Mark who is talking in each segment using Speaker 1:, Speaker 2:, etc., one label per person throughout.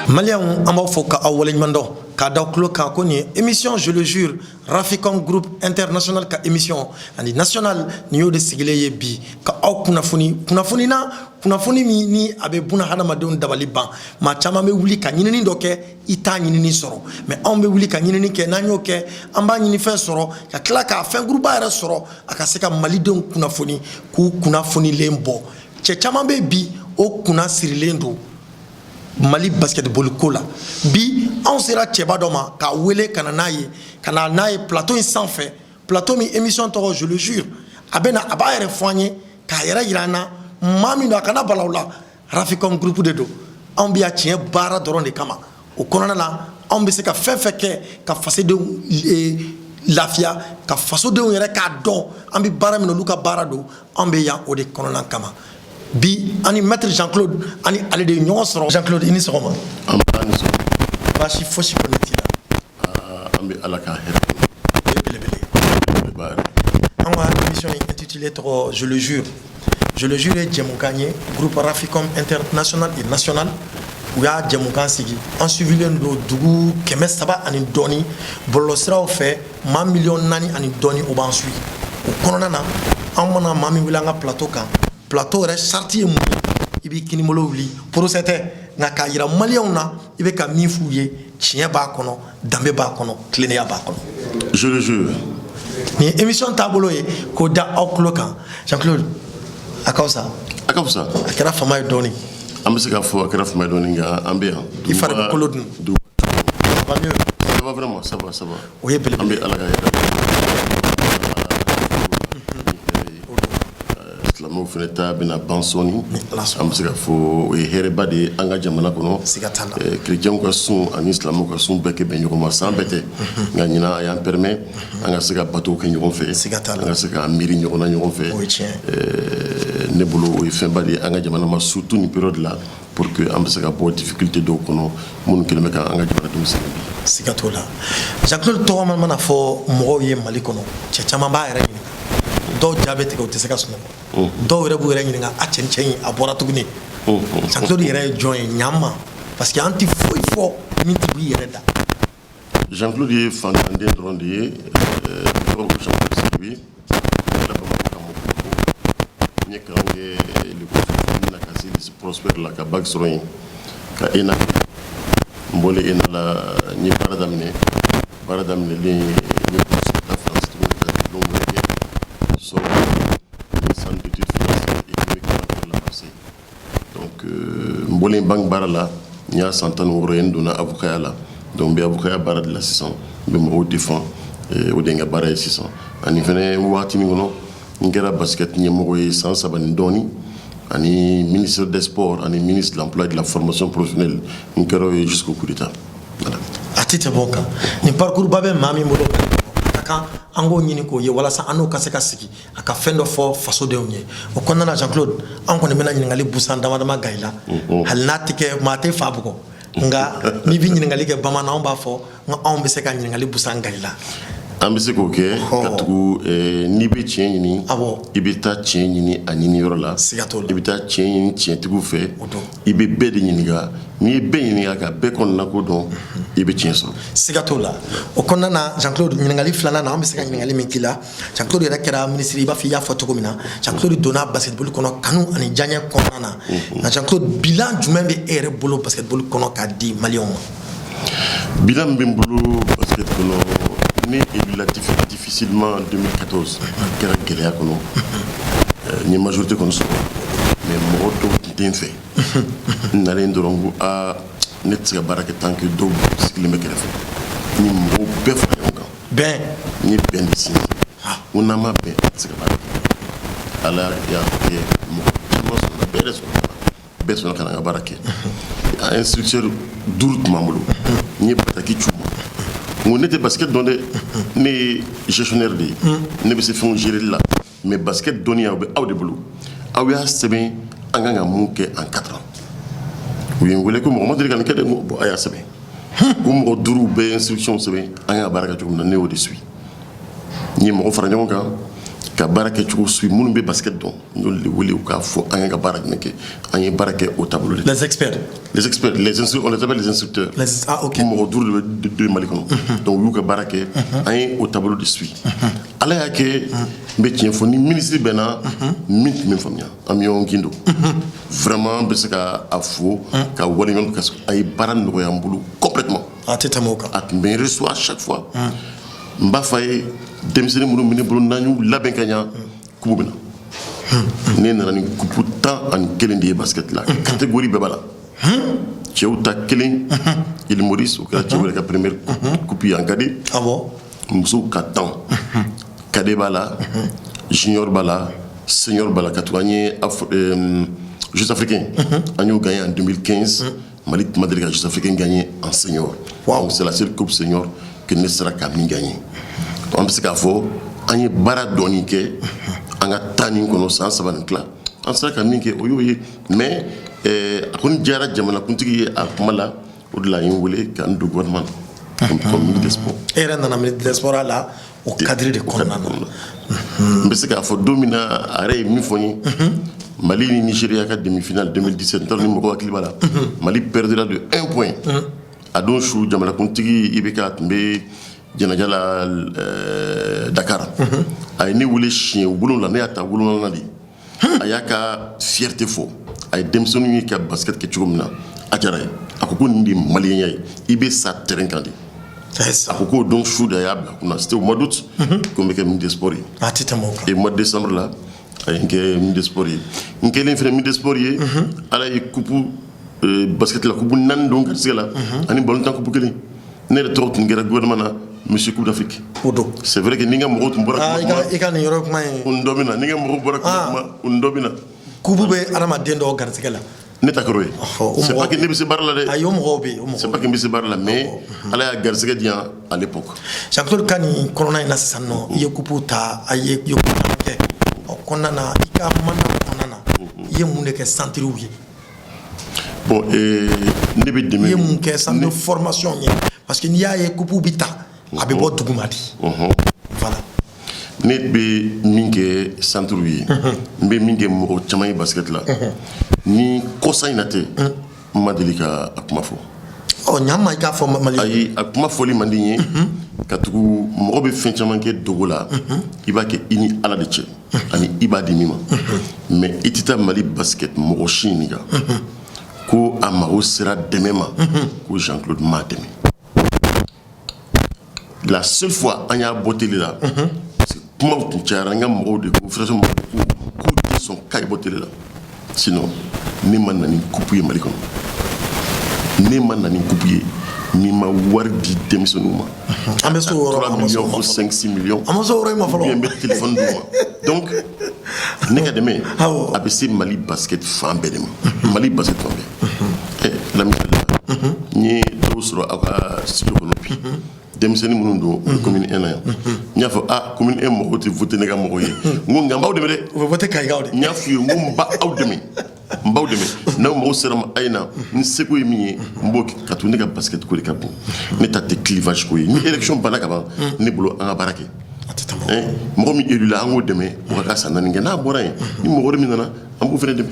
Speaker 1: Maliens, on va faire émission, je le jure, Raficom Group International ka émission ani national ni yo de sigile bi ka aw kunafoni ni abe buna hadamadenw dabali ban ma chama me wuli ka nyinini doke ita nyinini soro mais on be wuli ka nyinini ke nanyo ke amba nyini fe soro ka kla ka fe groupe ara soro aka se ka malidenw kunafoni ku kunafoni lembo che chama be bi o kuna sirilendo Mali basketball kola bi on sera tcheba doma ka wele kana naye plateau sans fait plateau mi émission to je le jure abena abayere foanye ka yera yirana mami no kana balawla Raficom groupe de do on bi a tien bara doron de kama o konana la on bi se ka fefeke ka fase de lafia ka faso de yere ka don on bi bara mi no luka bara do on bi ya o de konana kama bi ani maître Jean-Claude ani ale de ñoo soro Jean-Claude ini soro ma
Speaker 2: amani so
Speaker 1: bashi foshi boniti
Speaker 2: la ambi alaka
Speaker 1: bele on va émission intitulée je le jure et Djemukanye groupe Raficom international et national où ya Djemukan sigi en suivi le dugu keme saba ani doni bolosra fait ma million nani ani doni o ban suit o konona na amana mami wilanga plateau re chartier mu ibi kini molo wuli procédé na ka yira malien na ibe ka mi fouye chien ba kono dambe ba kono clénia ba kono
Speaker 2: je le jure
Speaker 1: ni émission tabolo e ko da okloka Jean-Claude akausa akara fama doni
Speaker 2: ambisika fo akara fama doni nga ambe
Speaker 1: il fallait que Claude
Speaker 2: du
Speaker 1: va mieux
Speaker 2: ça va vraiment ça va
Speaker 1: oui belle
Speaker 2: ambe alaka Islamo feneta bina bansoni amsika fo e hereba de anga jamana kono chrétien ko sun ani islamo ko sun beke ben yoko san bete nganyina ya permet anga sika bato ke nyoko fe anga sika miri nyoko na nyoko fe ne bolo e femba de anga jamana ma surtout ni période là pour que amsika bo difficulté do kono mun kelme ka anga jamana dum
Speaker 1: sigatola Jean-Claude to man fo mo ye mali kono chama ba ere do diabète ko te se ka suno do re bu re ngi nga a chen a bora tuguni Jean-Claude yere join nyama parce que anti fo mi tibu yere da
Speaker 2: Jean-Claude est fantandé drondé ko Jean-Claude lui la ba ko mo ni kange le ko na kasi se prospère la ka bag soroyin ka ena mbole ena la ni paradamne le ni la France tout donc so sans petite France économiquement la passé donc mbole bank barala nya santane woroyen dona avocat la donc be avocat barad la 600 be mo défend o denga bara 600 ani fene wati mi ngono ngera basket ni mo koy 170 doni ani ministre des sports ani ministre de l'emploi et de la formation professionnelle ngero jusqu'au coup d'état voilà
Speaker 1: atite boka ni parcours babe mami mo kan ango nyini ko ye wala sa anu kaseka siki aka fendo fo faso de onye o konna na Jean-Claude an ko ne mena nyini ngali busan dama gaila hal natike mate fabuko nga ni bi nyini ngali ke bama na on ba fo nga on be se ka nyini ngali busan gaila
Speaker 2: ambise ko ke katugu ni be tien ni ibita tien ni anini yorola ibita tien ni tien tugu fe ibe be de ni ga ni be ni ga be kon na ko don ibe tien so
Speaker 1: sigatola o konna na Jean-Claude ni ngali flana na ambise ka ni ngali minkila Jean-Claude era kera ministre ba fi ya foto ko mina Jean-Claude dona basketball kono kanu ani janya konna na Jean-Claude bilan jumembe ere bolo basketball kono ka di malion
Speaker 2: bilan bimbulu basketball né élu difficilement en 2014 quel est kono ni majorité kono so mais moto tin fait n'allait ndorongo a netga baraka tank do sikle mekere fe ni mo be fa yonga
Speaker 1: ben
Speaker 2: ni ben disi on a ma ben sikle baraka ala ya ke mo so be so beso kana baraka instructeur dourt mamulu ni pataki chuma on était basket donné les gestionnaires de ne be se font gérer là mais basket donné à de boulot a oui c'est bien enganga munke en 4 ans oui on voulait que Mohamed Rigan kede bo aya c'est bien Comme au duru be instruction sebe anga baraka tu na néo de suite ni mo fara ñon ka baraka tu suit mun be basket don ñol li wuli ka fo anga baraka neke anga baraka au tableau
Speaker 1: les experts
Speaker 2: les instructeurs on les appelle les instructeurs
Speaker 1: OK
Speaker 2: mo duru de malikon donc yu ka baraka anga au tableau de suite ala ya ke be tien fo ni ministre bena mint min famia am yo ngindo vraiment be saka afo ka wali ñon ka ay baran no ya mbulu complètement at me reçoit à chaque fois mba fay demsene munu mini bulu nañu laben kanya kubuna ne na ni kupu temps en kelendi basket la catégorie bebala Cheuta kelen il Maurice au cas la première coupe en cadet
Speaker 1: ah bon
Speaker 2: muso katan cadet bala junior bala senior bala katouanye Jeux africains agno gagné en 2015 Malik Madrid Jeux africains gagné en senior. Wow, c'est la seule coupe senior que ne sera qu'à gagné. On peut se dire qu'il y a bara donike, on a tanning connaissance ça va donc là. On sera qu'à minke oyoye, mais on dirait jamana kuntigi à kumala au-delà il voulait qu'un du gouvernement comme ministre des sports.
Speaker 1: Et dans le ministre des sports là au cadre de Konana.
Speaker 2: Mais c'est qu'il faut dominer arrêt mifoni. Mali ni Nigeria à demi-finale 2017 dans le Moko Akilibala. Mali perdra de 1 point. À Donchou, Jamala Kuntigi, Ibeka, Mbe, Djanajala, Dakar. A une oulé chien, ou boulon la néata, boulon la nadi. Ayaka fierté faux. Ay demsoni ki basket ke chumna. Ajara. Akoko ndi malien Ibe sa terrain kandi. Akoko Donchou d'ayab, c'était au mois d'août, comme le ministre des Sports. Et mois de décembre là. Inke minde sport yi inke len fere minde sport yi ala yi coupe basket la coupe nan donc c'est là ani ballon tan coupe kele ne de trop ngera gouvernement monsieur coupe d'Afrique c'est vrai que ninga mo to mbora
Speaker 1: ika ni Europe mai
Speaker 2: undomina ninga mo mbora undomina
Speaker 1: coupe be arama dendo gartigala
Speaker 2: ne takroy c'est pas que ne bise barla de
Speaker 1: ayom robe
Speaker 2: c'est pas que bise barla mais ala ya gartiga dia à l'époque
Speaker 1: Jean-Claude Kani corona ina sanno ye coupe ta aye yo konana ika mana konana ye mun de ke centre wi
Speaker 2: bon ne be demi
Speaker 1: ye mun ke centre de formation ye parce que ni ya ye coupe bita abe bo dugumadi voilà
Speaker 2: ne be minge centre wi be minge mo chamay basket la ni kosa inate madelika akumafo
Speaker 1: oh nyama ika fo mali
Speaker 2: ayi akumafo li mandinye katugu mo be fin chaman ke dogola iba ke ini ala de che ani iba di mima mais itita Mali basket mo chiniga ko amaro sera demema ko Jean-Claude Mademi la seule fois anya boteli là c'est comment tu charanga mo de ko frère mo ko son kay boteli là sinon ni man nani couper Mali kon ni man nani couper ni ma wardi demisonuma
Speaker 1: ameso
Speaker 2: 3 millions ou 5-6 millions
Speaker 1: ameso ma falo
Speaker 2: bien mettre téléphone donc nega demain ABC Mali basket fan bedem Mali basket fan et la ni dosro aka studio konopi demisoni munundo commune 1 nya fa commune 1 mo te voter nega mo ye ngonga mbaw deme de
Speaker 1: voter kay gawde
Speaker 2: nya fi ngomba aw deme mbaw deme na mo seram ayna ni seko yimi mboki katu nega basket ko rekabu ni tate clivage ko ni élection banaka ba ni bolo anga barake mo mi élu la ngo deme o ka sanna ngena bora ni mo gormi nana am fere deme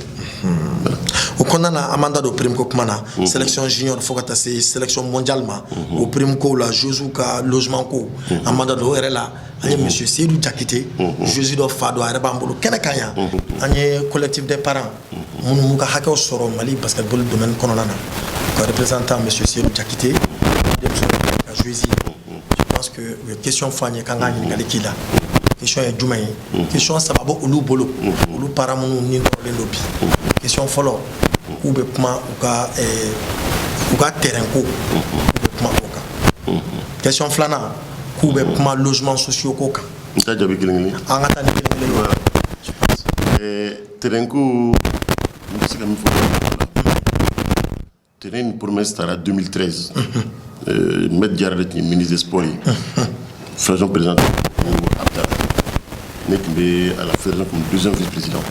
Speaker 1: au konana amanda do prime ko kumana sélection junior fokata c'est sélection mondialement au prime ko la josuka logement ko amanda do erela ani monsieur Seydou Diakité Jésus do fado areba mbolo kene kanya ani collectif des parents mun muka hakaw soro Mali basketball domaine konana ko représentant monsieur Seydou Diakité Jésus je pense que question fanye kanga ni ngali kila question ya jumay question sababo ulu bolo ulu parents mun ni le lobby question follow ou be kuma uka terrain ko kuma oka question flana ku be kuma logement sociaux ko ka
Speaker 2: ta jabi kilingli
Speaker 1: anga ta ni kilingli
Speaker 2: je pense terrain ko musique mi fo terrain promesse tara 2013 met diarret ni ministre des sports faisons président Abdallah nek be à la fédération comme deuxième vice-président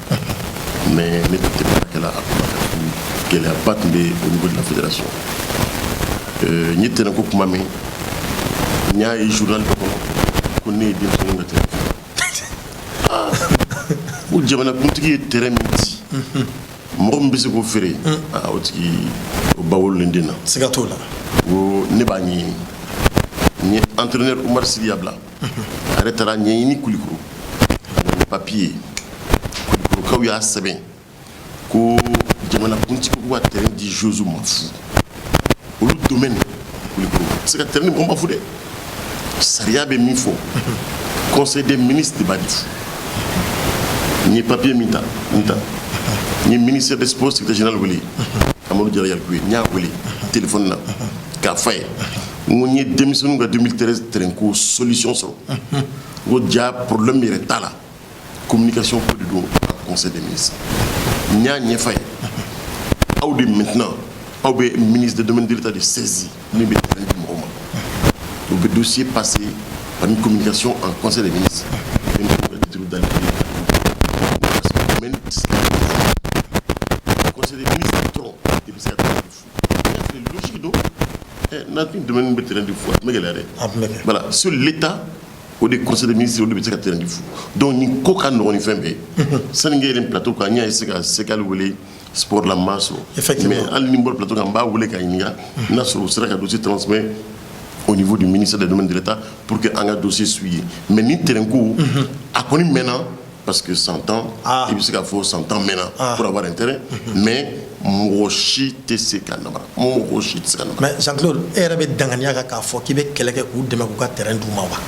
Speaker 2: mais n'était pas qu'elle a battu au niveau de la fédération. ni terrain ko kuma me nya yi journal ko ne dem so ngata bu jamana kuntigi terrain minti mo mbisi ko fere o tigi o bawol lendina
Speaker 1: sigatola
Speaker 2: o ne ba ni entraîneur Oumar Sidi Abla arrêtera ni kulikuru papier kulikuru kaw ya seben ko jamana kuntigi ko wa terrain di Josu Mafu au domaine c'est que terrain on va foutre Saria be mifo conseil des ministres de Badi ni papier minta ni ministère des sports secrétaire général weli Amadou Diarra Yalkoué nya weli téléphone na ka fay ngoni démission nga 2013 terrain ko solution so go dia problème mi retala communication pour du conseil des ministres nya fay audi maintenant le ministre du domaine de l'État de saisie le dossier passé par une communication en conseil des ministres le conseil des ministres est trop c'est logique donc le domaine de terrain du fou voilà sur l'État au conseil des ministres au terrain du fou donc ni coca n'aura fait mais ça n'est pas un plateau quand il y a c'est sport la masse mais à niveau plateau en bas où les caïnia n'a sera un dossier transmet au niveau du ministère des domaines de l'État pour que un dossier suivi mais ni terrain coup a connu maintenant parce que 100 ans et puis c'est qu'il faut 100 ans maintenant pour avoir intérêt mais Moshi TC Kanamara Moshi TC Kanamara
Speaker 1: mais Jean-Claude RB Dangania ka fo ki be keleke ku dema ku ka terrain du mawa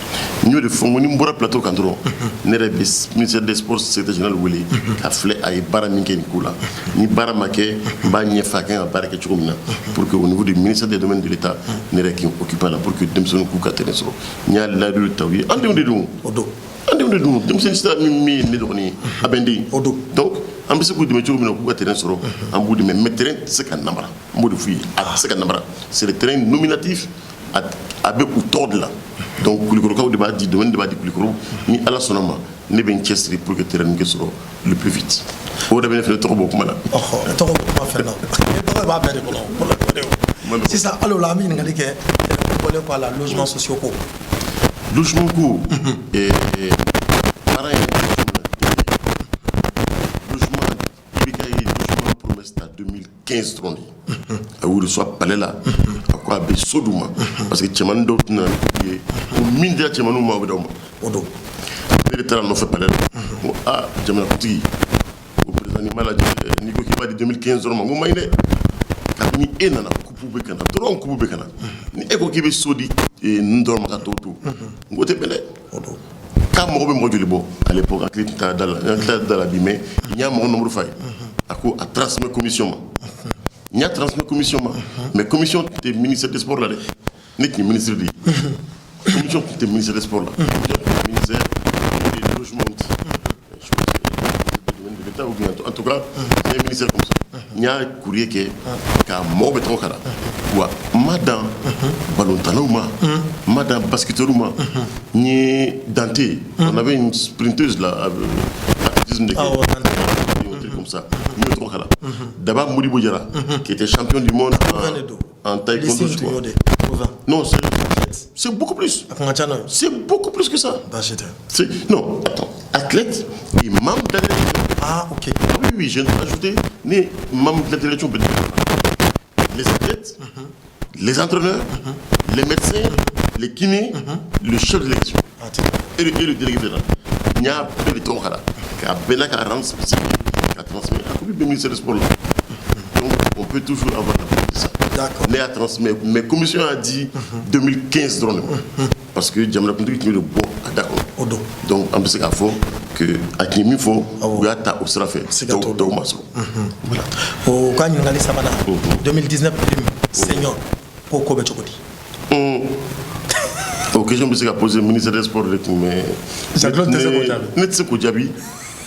Speaker 2: nous de fond ni mbora plateau kandro nerebe ministère des sports secrétaire général wuli ka flé ay bara minken kula ni bara make ba nyefa kan bara ke chukumna pour que au niveau du ministère des domaines de l'État nere ki occupe là pour que demson ku ka terrain so nya la du tawi ande dum odo ande dum demson sta mi ni doni abendi odo donc am se ko de mettre ku ka terrain so am boudi mais terrain c'est kan namara mbodi fi c'est kan namara c'est le terrain nominatif avec ou tordre là donc kulikoro ka débat di domaine débat di kulikoro ni ala sonoma ne ben chestri pour que terrain que soit le plus vite o da ben fait trop beaucoup mala
Speaker 1: trop beaucoup fait non to ba be ko non c'est ça alors la mi ngali ke ko le quoi la logement sociaux ko
Speaker 2: logement ko et pareil logement ibikay logement promesse ta 2015 trondi a où soit palais là quoi be soduma parce que tchemano d'autres na au mine de tchemano ma odo odo le terrain no fait palais tchemano petit au président ni malade ni ko ki ba de 2015 normal mo mayne ka ni enana kupu be kana dron kupu be kana ni eko ki be sodi e ndor maka toto ngote bele odo ka mo be mo joli bo à l'époque à dans la bimé il y a mon nombre fay ako a transmettre commission il y a transmis commission mais commission du ministère des sports là n'est que ministre de commission du ministère des sports là ministère du logement de l'État ou bien en tout cas c'est un ministère comme ça il y a un courrier qui est car mort béton kala ou madame ballontanoma madame basketteuruma ni Dante on avait une sprinteuse là athlétisme de comme ça d'abord Modibo Diarra qui était champion du monde en taekwondo non c'est beaucoup plus que ça non attends athlète et membre de la délégation
Speaker 1: ok
Speaker 2: oui je vais ajouter les membres de la délégation les athlètes les entraîneurs les médecins les kinés le chef de l'élection et le délégué fédéral il y a peu de temps qui a bien la rendre spécifique à transmettre à le ministère des sports là. Donc on peut toujours avoir la preuve de ça. D'accord. Mais à transmettre. Mais la commission a dit 2015 drone. Parce que Djamla Koundou qui est le bon à d'accord. Donc en plus il faut que à qui il faut gata au sera fait. Donc maso.
Speaker 1: Voilà. Au quand nous allons sabana 2019 senior pour Kobe Chokodi.
Speaker 2: Ok, je me suis posé le ministère des sports mais
Speaker 1: Jean-Claude
Speaker 2: Tese Koudiaby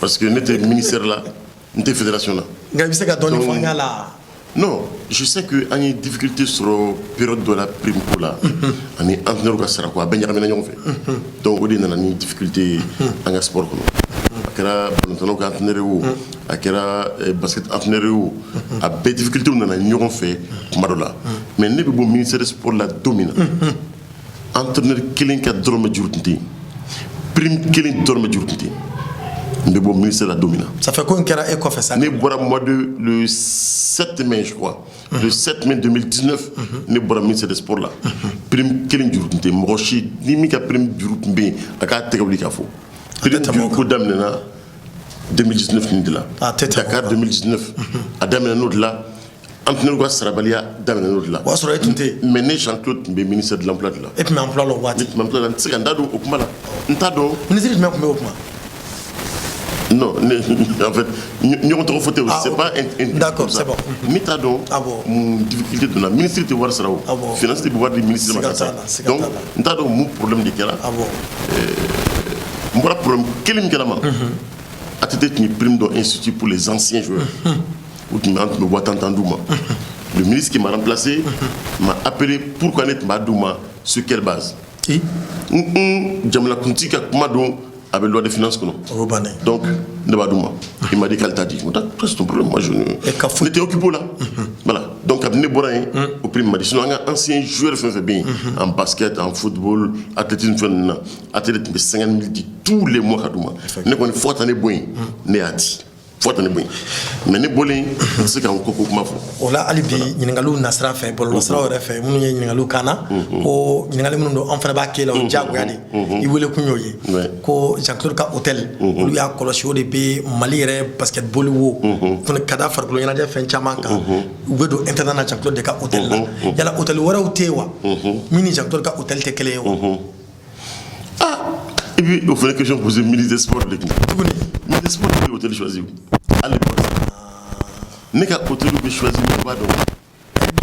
Speaker 2: parce que notre ministère là notre fédération là. Non, je sais qu'il y a une difficulté sur la période de la prime pour là. On est entraîneur qui sera quoi, ben fait. Donc on a une difficulté en sport. Akira entraîneur qui entraîneur ou akira basket entraîneur ou a des difficultés on a fait marola. mais ne bɛ bɔ ministère des sports la don min na entraîneur kelen ka dɔrɔmɛ juru tun tɛ yen prime kelen dɔrɔmɛ juru tun tɛ yen n bɛ bɔ ministère la don min na.
Speaker 1: ça fait ko in kɛra e kɔfɛ sa.
Speaker 2: ne bɔra mois de le 7 mai je crois. le 7 mai 2019. ne bɔra ministère des sports la. prime kelen juru tun tɛ yen mɔgɔ si ni min ka prime juru tun bɛ yen a k'a tɛgɛ wuli k'a fɔ. prime juru ko daminɛna 2019 nin de la. Dakar 2019. a daminɛ n'o de la. entraîneur ka sarabaliya daminɛ n'o de la.
Speaker 1: o y'a sɔrɔ e tun tɛ yen.
Speaker 2: mais ne Jean-Claude tun bɛ ministère de l'emploi de la.
Speaker 1: e tun bɛ emploi la o waati.
Speaker 2: ne tun bɛ emploi la n tɛ se ka n da don o kuma la n t'a dɔn.
Speaker 1: ministre jumɛn tun bɛ o kuma.
Speaker 2: non en fait ɲɔgɔn tɔgɔ fɔ tɛ o c'est pas
Speaker 1: d'accord c'est bon.
Speaker 2: ne t'a dɔn mun difficulté donna ministre tɛ wari sara o finance tɛ bɛ wari di ministre ma ka sa donc n t'a dɔn mun problème de kɛra n bɔra problème kelen min kɛra ma ATT tun ye prime dɔ institut pour les anciens joueurs o tun bɛ an tun bɛ 80 d'u ma le ministre qui m'a remplacé m'a appelé pourquoi ne tun b'a d'u ma sur quelle base jamanakuntigi ka kuma don a bɛ loi de finances kɔnɔ donc ne b'a d'u ma il m'a dit qu'elle t'a dit c'est ton problème moi je n'étais occupé là voilà donc kabini ne bɔra yen o prime m'a dit sinon an ka ancien joueur fɛn fɛn bɛ yen en basket en football athlétisme fɛn ninnu na ATT tun bɛ 50 000 di tous les mois ka d'u ma ne kɔni fo ka taa ne bɔ yen ne y'a di fo ka taa ne bɔ yen mais ne bɔlen n tɛ se ka n ko kuma fɔ. o la hali bi ɲininkaliw nasira fɛ bɔlɔlɔsiraw yɛrɛ fɛ minnu ye ɲininkaliw k'an na ko ɲininkali minnu don an fana b'a kɛ la o diyagoya de i wele kun y'o ye ko Jean-Claude ka hôtel olu y'a kɔlɔsi o de bɛ Mali yɛrɛ basketball wo fana ka da farikolo ɲɛnajɛ fɛn caman kan u bɛ don internat na Jean-Claude de ka hôtel la yala hôtel wɛrɛw tɛ yen wa min ni Jean-Claude ka hôtel tɛ kelen ye wa. et puis o fana question posée ministre des sports de tuguni ministre des sports de hôtel choisi à l'époque ne ka hôtel bɛ choisi ne b'a dɔn.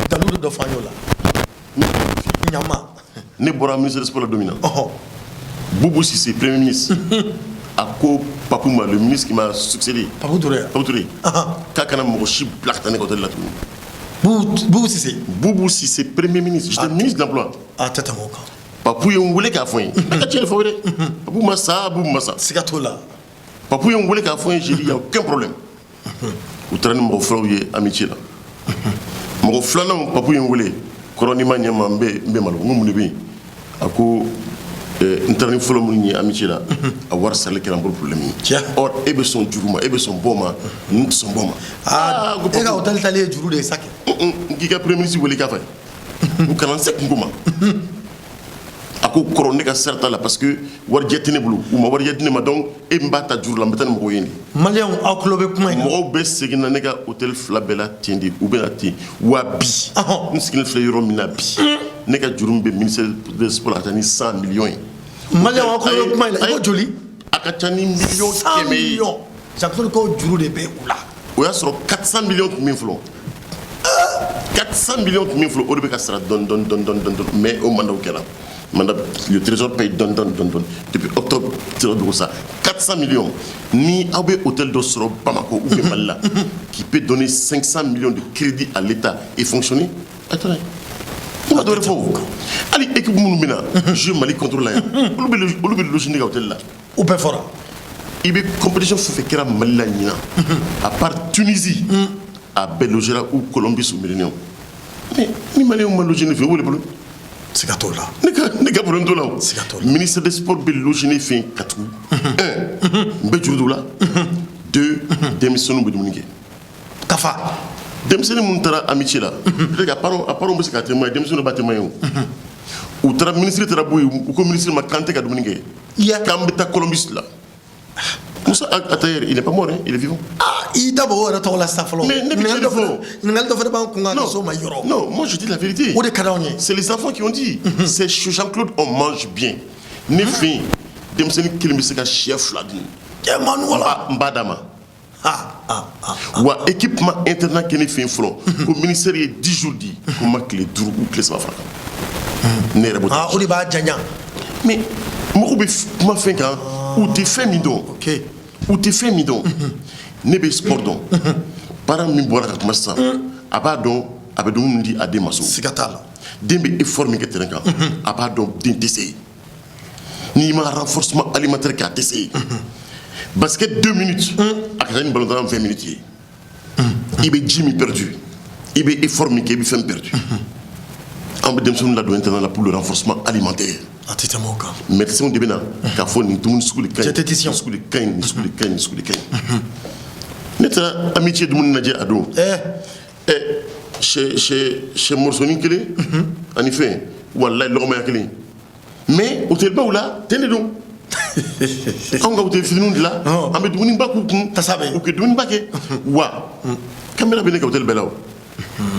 Speaker 1: dalu dɔ fɔ an y'o la. ɲama.
Speaker 2: ne bɔra ministre des sports la don min na. Boubou Cissé premier ministre. a ko Papou ma le ministre qui m'a succédé. Papou Touré. k'a kana mɔgɔ si bila ka taa ne ka hôtel la tuguni.
Speaker 1: Boubou Cissé.
Speaker 2: Boubou Cissé premier ministre. j'étais ministre de l'emploi.
Speaker 1: tɛ tɛmɛ o kan.
Speaker 2: Papou ye n wele k'a fɔ n ye. ne ka tiɲɛ de fɔ dɛ. Papou ma sa Boubou ma sa.
Speaker 1: siga t'o la.
Speaker 2: Papou ye n wele k'a fɔ n ye j'ai dit y a aucun problème. u taara ni mɔgɔ filaw ye amitié la mɔgɔ filanan Papou ye n wele kɔrɔ ni ma ɲɛ ma n bɛ malo n ko mun de bɛ yen a ko n taara ni fɔlɔ minnu ye amitié la a wari sarali kɛra n bolo problème ye or e bɛ sɔn juru ma e bɛ sɔn bɔ ma n tɛ sɔn bɔ ma.
Speaker 1: e ka hôtel tali ye juru de ye sa kɛ.
Speaker 2: n k'i ka premier ministre wele k'a fɛ u kana n se kungo ma a ko kɔrɔ ne ka sara t'a la parce que warijɛ tɛ ne bolo u ma warijɛ di ne ma donc e min b'a ta juru la n bɛ taa ni mɔgɔw ye nin.
Speaker 1: maliyɛnw aw tulo bɛ kuma in na.
Speaker 2: mɔgɔw bɛ segin na ne ka hôtel fila bɛɛ la ten de u bɛ na ten wa bi n sigilen filɛ yɔrɔ min na bi ne ka juru min bɛ ministère des sports a ka taa ni 100 millions ye.
Speaker 1: maliyɛnw aw tulo bɛ kuma in na i ko joli.
Speaker 2: a ka ca ni miliyɔn
Speaker 1: 100 millions Jean-Claude ko juru de bɛ u la.
Speaker 2: o y'a sɔrɔ 400 millions tun bɛ yen fɔlɔ 400 millions tun bɛ yen fɔlɔ o de bɛ ka sara dɔɔni mais o mandat kɛra. Mandat, le trésor paye donne. Depuis octobre, ça 400 millions. Ni Aubé Hôtel d'Osro, Bamako ou Mala, qui peut donner 500 millions de crédit à l'État et fonctionner. Attendez. On a donné faux. Allez, équipe Mounoumina, je Mali contrôle là. On oublie le loger hôtel là.
Speaker 1: Ou pas fort.
Speaker 2: Il y a une compétition qui fait Mali Nina. À part Tunisie, à Belogera ou Colombie sous Millennium. Mais ni Mali ou Mali ne fait où les boulot.
Speaker 1: C'est gâteau là.
Speaker 2: Ne ka problème to la. Ministre des sports be loginer fin 4. 1. Mbe jurudo la. 2. Démission be dumunike.
Speaker 1: Kafa.
Speaker 2: Démission mun tara amitié la. Peut-être aparo be se ka témoin démission ba témoin. Ou tara ministre tara boy ou ko ministre ma kanté ka dumunike. Ya kambe ta Colombie là. Moussa Atayer, il n'est pas mort, hein? Il est vivant.
Speaker 1: Il d'abord la
Speaker 2: non, moi je dis la vérité. C'est les enfants qui ont dit. C'est Jean-Claude, on mange bien. Ne fin, demseni kilimeseka chef là. Mbadama. Ou équipement internet qui ne fait un front. Au ministère il y a 10 jours dit. Comment que les drous ou que les safra. Mais moi je fais quand ou t'es fait midon. OK. Ou t'es fait midon. Nebe sport don. Para mi bora ka kuma sa. Abadon abedon ndi ade maso.
Speaker 1: Sigatala.
Speaker 2: Dembe effort mi keteren kan. Abadon din tessé. Ni ma renforcement alimentaire ka tessé. Basket 2 minutes. Akani ballon dans 20 minutes. Il be Jimmy perdu. Il be effort mi ke bi femme perdu. On peut démissionner la douane pour le renforcement alimentaire. Médecin de Bénin, qui a fait une tourne sur les
Speaker 1: diététicien.
Speaker 2: Sur les cannes. Notre amitié de mon Nadja Ado. Chez Morsoni Kélé, en effet, Wallah, l'homme est Kélé. Mais, au tel là, tenez donc. On va au tel là, on va donner un bac ou que donner un bac. Wa, caméra bien au tel belao.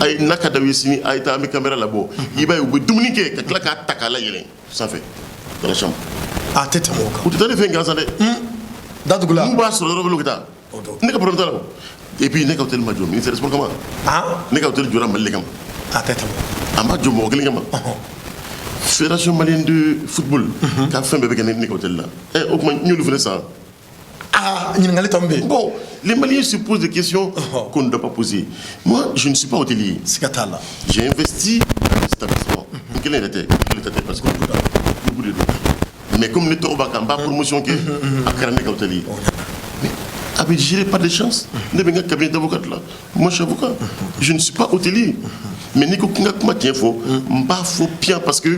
Speaker 2: Aïe, Nakadawi Sini, Aïe, ta caméra là-bas. Il va au Dominique, qui a takala yélé. Ça fait. Dans la chambre.
Speaker 1: Ah, tête à moi.
Speaker 2: Ou tu as fait un gaz à l'air.
Speaker 1: D'Adoula.
Speaker 2: Nous bassons le Robelogata. N'est-ce pas là. Et puis, n'est-ce pas tel Madjo. Ministère des Sports comment.
Speaker 1: Ah.
Speaker 2: N'est-ce pas tel Duram Malikam.
Speaker 1: Ah, tête à moi.
Speaker 2: Amadjo Mogeligama. Fédération malienne de football. Qui a fait un bébé qui n'est pas tel là. Et au moins, nous le faisons ça.
Speaker 1: Ah, il y a tombé.
Speaker 2: Bon, les Maliens se posent des questions qu'on ne doit pas poser. Moi, je ne suis pas hôtelier. J'ai investi dans l'établissement. Quel est l'état parce que beaucoup de mais comme les Torba quand pas promotion qui a créé un hôtelier. Mais avec j'ai pas de chance. Ne venez cabinet d'avocat là. Moi, je suis avocat. Je ne suis pas hôtelier. Mais Nico Kinga kuma tiens faux. M'ba faux bien parce que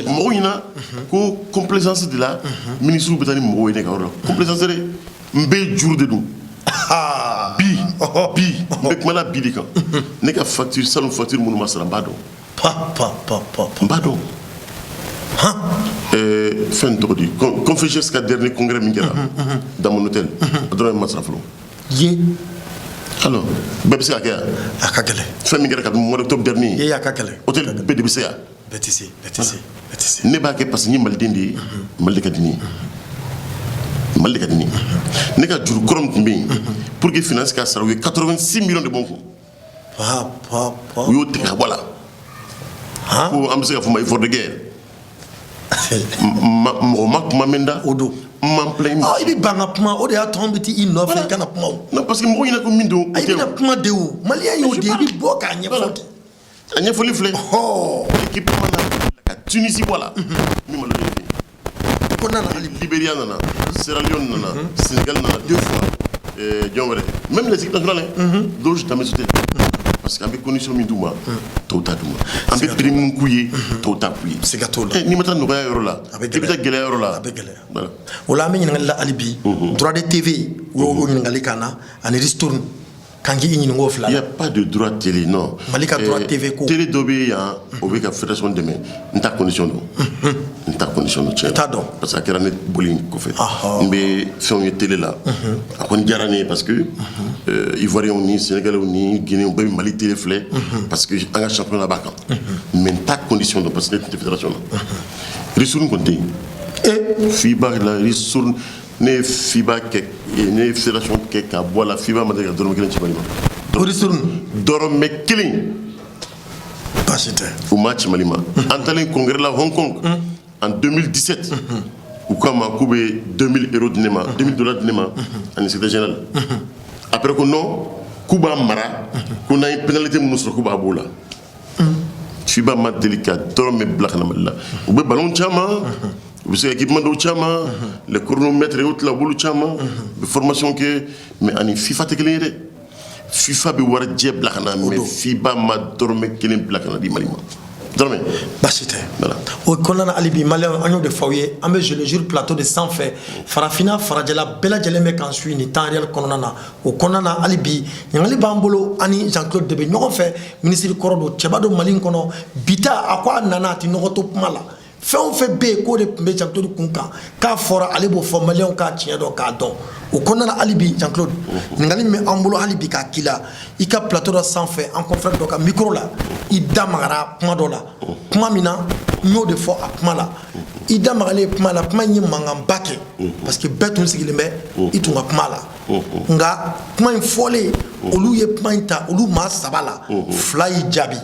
Speaker 2: Moïna ko complaisance de la ministre Boutani Moïna Kaoro. Complaisance de m'be jour de nous. Bi mek mala bi de kan. Ne ka facture salon facture mon masara mbado. Mbado. Fin d'aujourd'hui. Qu'on fait jusqu'à dernier congrès Mingera dans mon hôtel. Adrien Masraflo. Alors, BBC a gagné. Fin Mingera quand mois d'octobre dernier. Hôtel BDBCA.
Speaker 1: BTC.
Speaker 2: Ne pas que parce que ni Maldindi, Maldekadini. Ne ka juru korom kumbi pour que finance ka sarwe 86 millions de bons coups. Yo tika voilà. Pour amse ka fuma effort de guerre. Mamenda
Speaker 1: Odo.
Speaker 2: Mamplain.
Speaker 1: Ah, il est bangapma, o de a tombé ti innove kana pma.
Speaker 2: Non parce que mo ina ko mindo.
Speaker 1: Il est pma de ou. Malien yo de bi boka nya fote.
Speaker 2: Anya foli flé.
Speaker 1: Oh,
Speaker 2: équipe la Tunisie voilà. Mi malo Libéria nana, Sierra Leone nana, Sénégal nana 2 fois. Même les équipes nationales, donc je t'en mets sur tête. Parce qu'avec condition Mindouma, tout à Douma. Avec Primou Kouye, tout à Pouye.
Speaker 1: C'est gâteau là.
Speaker 2: Ni maintenant nous voyons là. Avec Galère là.
Speaker 1: Avec Galère. Voilà, mais il y a un alibi. Droit de TV, ou il y a un alikana, un ristourne. Il n'y
Speaker 2: a pas de droit de télé, non.
Speaker 1: Malika droit de TV quoi.
Speaker 2: Télé d'obé, avec la fédération demain. Nous avons condition. Nous avons condition de télé. Parce que la net bowling qu'on fait. Mais si on est télé là, on est garanti parce que Ivoirien ni Sénégalais ni Guinée on peut Mali télé flé parce que on a champion là-bas. Mais ta condition de parce que la fédération. Ressources comptées. FIBA la ressources ne FIBA ne fédération qui a boit la FIBA m'a dit que dormir quelqu'un chibali dormir quelqu'un
Speaker 1: pas c'était
Speaker 2: au match malima en congrès la Hong Kong en 2017 ou comme a coupé 2000 € de Nema 2000 $ de Nema en secrétaire général après que non Kuba Mara qu'on a une pénalité mon sur Kuba Abola FIBA m'a délicat dormir black na malla ou be ballon chama vous savez équipement de chama le chronomètre et autres la boule chama de formation que mais en FIFA tekele FIFA be wara je black na mais FIBA ma dormé kelen black na di malima dormé
Speaker 1: bah c'était voilà au konana alibi malien agno de foyer amé je le jure plateau de sans fait farafina farajala bela jele me kan suini ni temps réel konana au konana alibi ngali bambolo ani Jean-Claude Debe ñoko fait ministre korodo chebado malin kono bita akwa nana ti no to mala fɛn fɛn bɛ yen k'o de tun bɛ Jean-Claude kun kan k'a fɔra ale b'o fɔ maliyɛnw k'a tiɲɛ dɔn k'a dɔn o kɔnɔna na hali bi Jean-Claude ɲininkali min bɛ an bolo hali bi k'a k'i la i ka plateau dɔ sanfɛ an confrère dɔ ka micro la i da magara kuma dɔ la kuma min na n y'o de fɔ a kuma la i da magalen kuma la kuma in ye mankanba kɛ parce que bɛɛ tun sigilen bɛ i tun ka kuma la nka kuma in fɔlen olu ye kuma in ta olu maa saba la fila y'i jaabi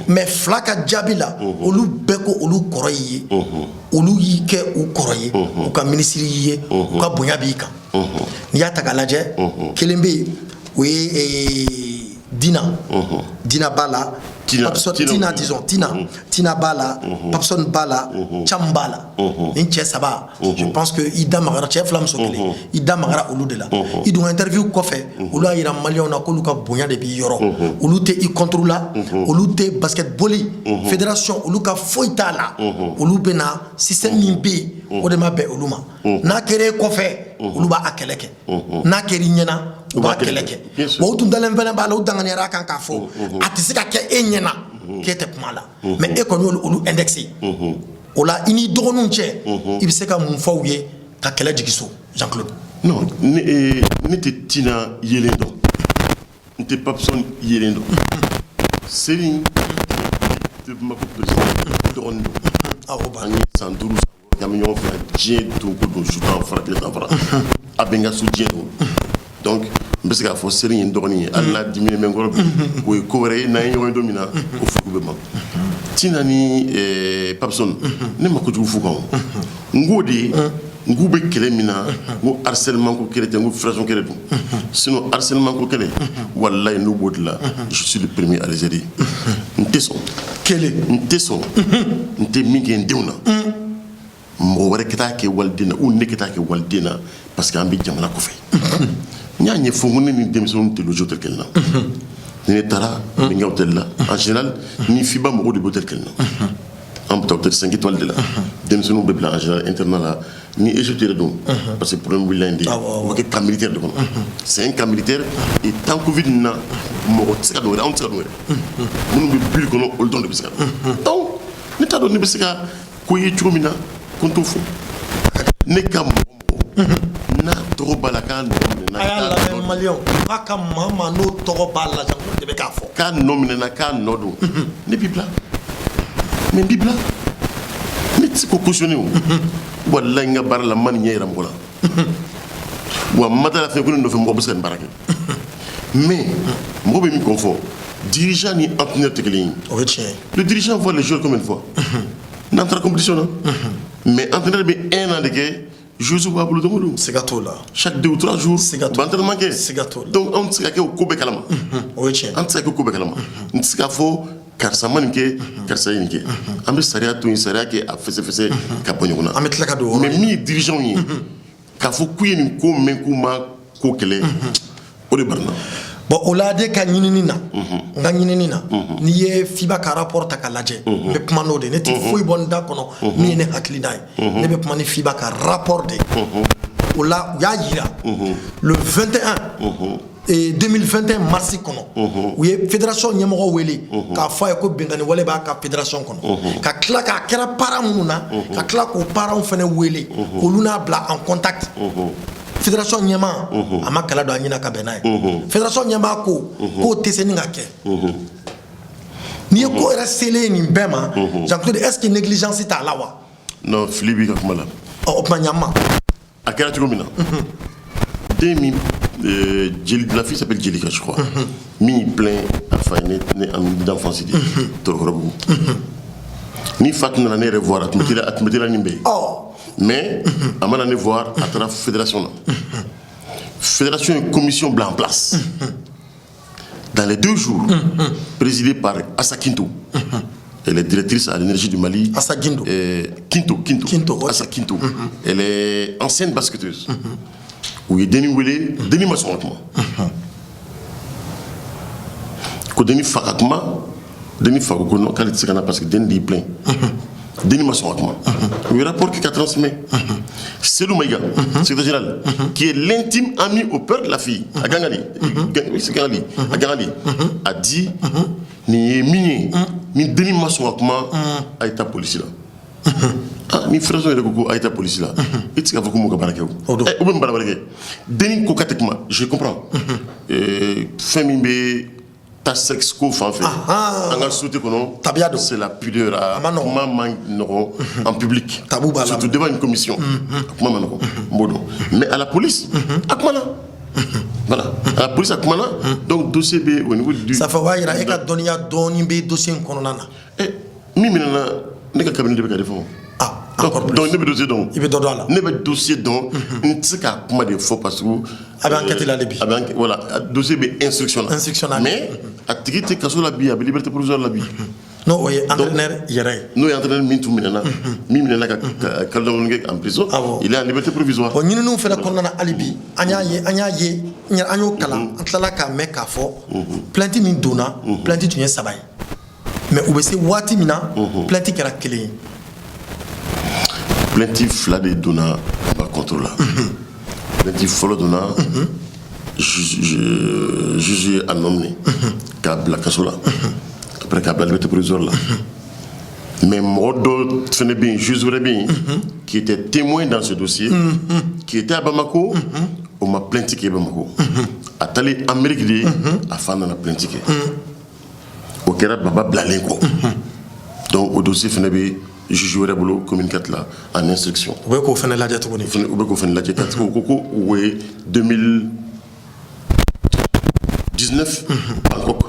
Speaker 1: mais fila ka jaabi la olu bɛɛ ko olu kɔrɔ y'i ye olu y'i kɛ u kɔrɔ ye u ka ministre y'i ye u ka bonya b'i kan n'i y'a ta k'a lajɛ kelen bɛ yen o ye Dina b'a la Tina disons Tina Bala Papson Bala Chambala Inche Saba je pense que Ida Magara chef lam sokele Ida Magara olu de la il doit interview ko fait olu ayira malien na ko luka bonya de bi yoro olu te i contrôle olu te basketball fédération olu ka foita la olu bena système mimbi o de ma be olu ma na kere ko fait olu ba akeleke na keri nyena ba akeleke bo tun dalen bana ba la o dangani ra kan ka fo atisika ke enyena qui était kuma la mais e ko olu indexé ola ini dogonu nche ibiseka mumfaw ye ka kele jigiso Jean-Claude
Speaker 2: non ne te Tina Yelendo ne te Papson Yelendo Serigne te mako président dondo ani sanduru camion fa dien to ko do joutant frappé ta fra abenga su dien donc mbese ka fo Serigne ndogoni alla dimine mengoro ko ko re na yo domina o fuku be mam Tina ni Papson ne mako ju fuku ngodi ngube kele mina ngo harcèlement ko kele ngo frustration kele tout sinon harcèlement ko kele wallahi no bodla je suis le premier à les aider nteso
Speaker 1: kele
Speaker 2: nteso nte mingi ndewna mo wara kita ke waldina ou ne kita ke waldina parce que ambi jamana ko fe ñañe fo ngone ni dem son te lo jotel kelna ni tara ni ngawtel la en général ni fiba mo de botel kelna en peut-être 5 étoiles de là dem son be blanc en général internat ni Égypte donc parce que problème bi lundi mo ke camp militaire de kon c'est un camp militaire et tant covid na mo ko tsaka do on tsaka do mun be bil ko no ol don de bisaka donc ni ta do ni bisaka ko yi chumina konto fo ne kam na to balaka
Speaker 1: na ayala malion aka mama no to bala jango de be ka fo
Speaker 2: kan nomine na kan nodo ne bibla mais bibla ne tsiko cautionner wallahi nga bar la man ñeeram ko la wa madala fe ko no fe mo buskan barake mais mo be mi confort dirigeant ni entraîneur technique le dirigeant voit les joueurs combien de fois dans la compétition mais entraîneur be un an de que Josu wa bulu domo
Speaker 1: c'est gâteau là
Speaker 2: chaque 2 ou 3 jours entraînement que
Speaker 1: c'est gâteau
Speaker 2: donc on tsika ke ko be kalama
Speaker 1: oui tiens
Speaker 2: on tsika ko be kalama tsika fo karsa manike karsa yinike ambe saria to saria ke a fese ka bonyuna
Speaker 1: amet la kado
Speaker 2: mais mi dirigeant yi ka fo kuye ni ko men kuma ko kele o de barna
Speaker 1: bon olade ka nyinini na nga nyinini na ni ye fiba ka rapport ta ka laje be kuma no de ne ti foi bon da kono mi ne hakli dai ne be kuma ni fiba ka rapport de ola ya yira le 21 et 2021 mars kono où est fédération nyamoro wele ka fa ko bengani wale ba ka fédération kono ka kla ka kera para mununa ka kla ko para on fene wele ko luna bla en contact fédération nyama ama kala do anyina ka benai fédération nyama ko teseni ngake ni ko resele ni mbema Jean-Claude est-ce que négligence ta lawa
Speaker 2: non Philippe ka kumala
Speaker 1: o pa nyama
Speaker 2: akara tukomina demi la fille s'appelle Jelika, je crois. Mi plein à faire d'enfance ici. Tororobu. Ni fatuna l'année revoir, atmettez la nimbe. Mais, à mon année voir, à travers la fédération. Fédération et commission blanc en place. Dans les 2 jours, présidée par Assa Kinto. Elle est directrice à l'énergie du Mali.
Speaker 1: Assa Kinto.
Speaker 2: Kinto. Assa Kinto. Elle est ancienne basketteuse. Oui, Denis Wele, Denis Massorakma. Quand Denis Fakakma, Denis Fakakma, quand il s'est parce que Denis est plein. Denis Massorakma. Le rapport qui a transmis, c'est Maïga, secrétaire général, qui est l'intime ami au père de la fille, à Gangali. Oui, c'est Gangali. À Gangali. A dit, ni minier, ni Denis Massorakma a été policier là. Ah, ni frère de Gogo a été policier là. Et tu as beaucoup de barake. Eh, ou barake. Denis Kokatekma, je comprends. Femimbe, ta sexe ko fan fait. On a sauté qu'on c'est la pudeur à maman en public. Surtout devant une commission. Mais à la police, Akmana. Voilà. À la police Akmana. Donc dossier B au niveau du.
Speaker 1: Ça fait voir il y a un donia doni B dossier qu'on a.
Speaker 2: Eh, mimina ne ka cabinet de défense. Donc, il y a dossier donc. Il y a dossier donc. Il y a comment des faux parce que.
Speaker 1: Avec enquête la Libye.
Speaker 2: Voilà, dossier instructionnel. Mais a tigi tɛ kaso la bi a bɛ liberté provisoire la bi.
Speaker 1: Non, o ye entraîneur yɛrɛ ye.
Speaker 2: N'o ye entraîneur min tun minɛna min minɛna ka kalo damadɔni kɛ en prison il est en liberté provisoire.
Speaker 1: Bon ɲininiw fɛnɛ kɔnɔna na hali bi an y'o kalan an tilala k'a mɛn k'a fɔ plainte min donna plainte tun ye 3 ye mais u bɛ se waati min na plainte kɛra 1 ye.
Speaker 2: Plainte 2 de donna ba contrôle la. Plainte fɔlɔ donna juge a nommé k'a bila kaso la. Après k'a bila liberté provisoire là. Mais mɔgɔ dɔ fɛnɛ bɛ yen juge wɛrɛ bɛ yen qui était témoin dans ce dossier qui était à Bamako o ma plainte kɛ Bamako a taalen Amérique de a fa nana plainte kɛ o kɛra Baba bilalen kɔ donc o dossier fɛnɛ bɛ juge wɛrɛ bolo commune 4 la en instruction.
Speaker 1: U bɛ k'o fɛnɛ lajɛ tuguni.
Speaker 2: U bɛ k'o fɛnɛ lajɛ ka ko o ye 2019 Bangkok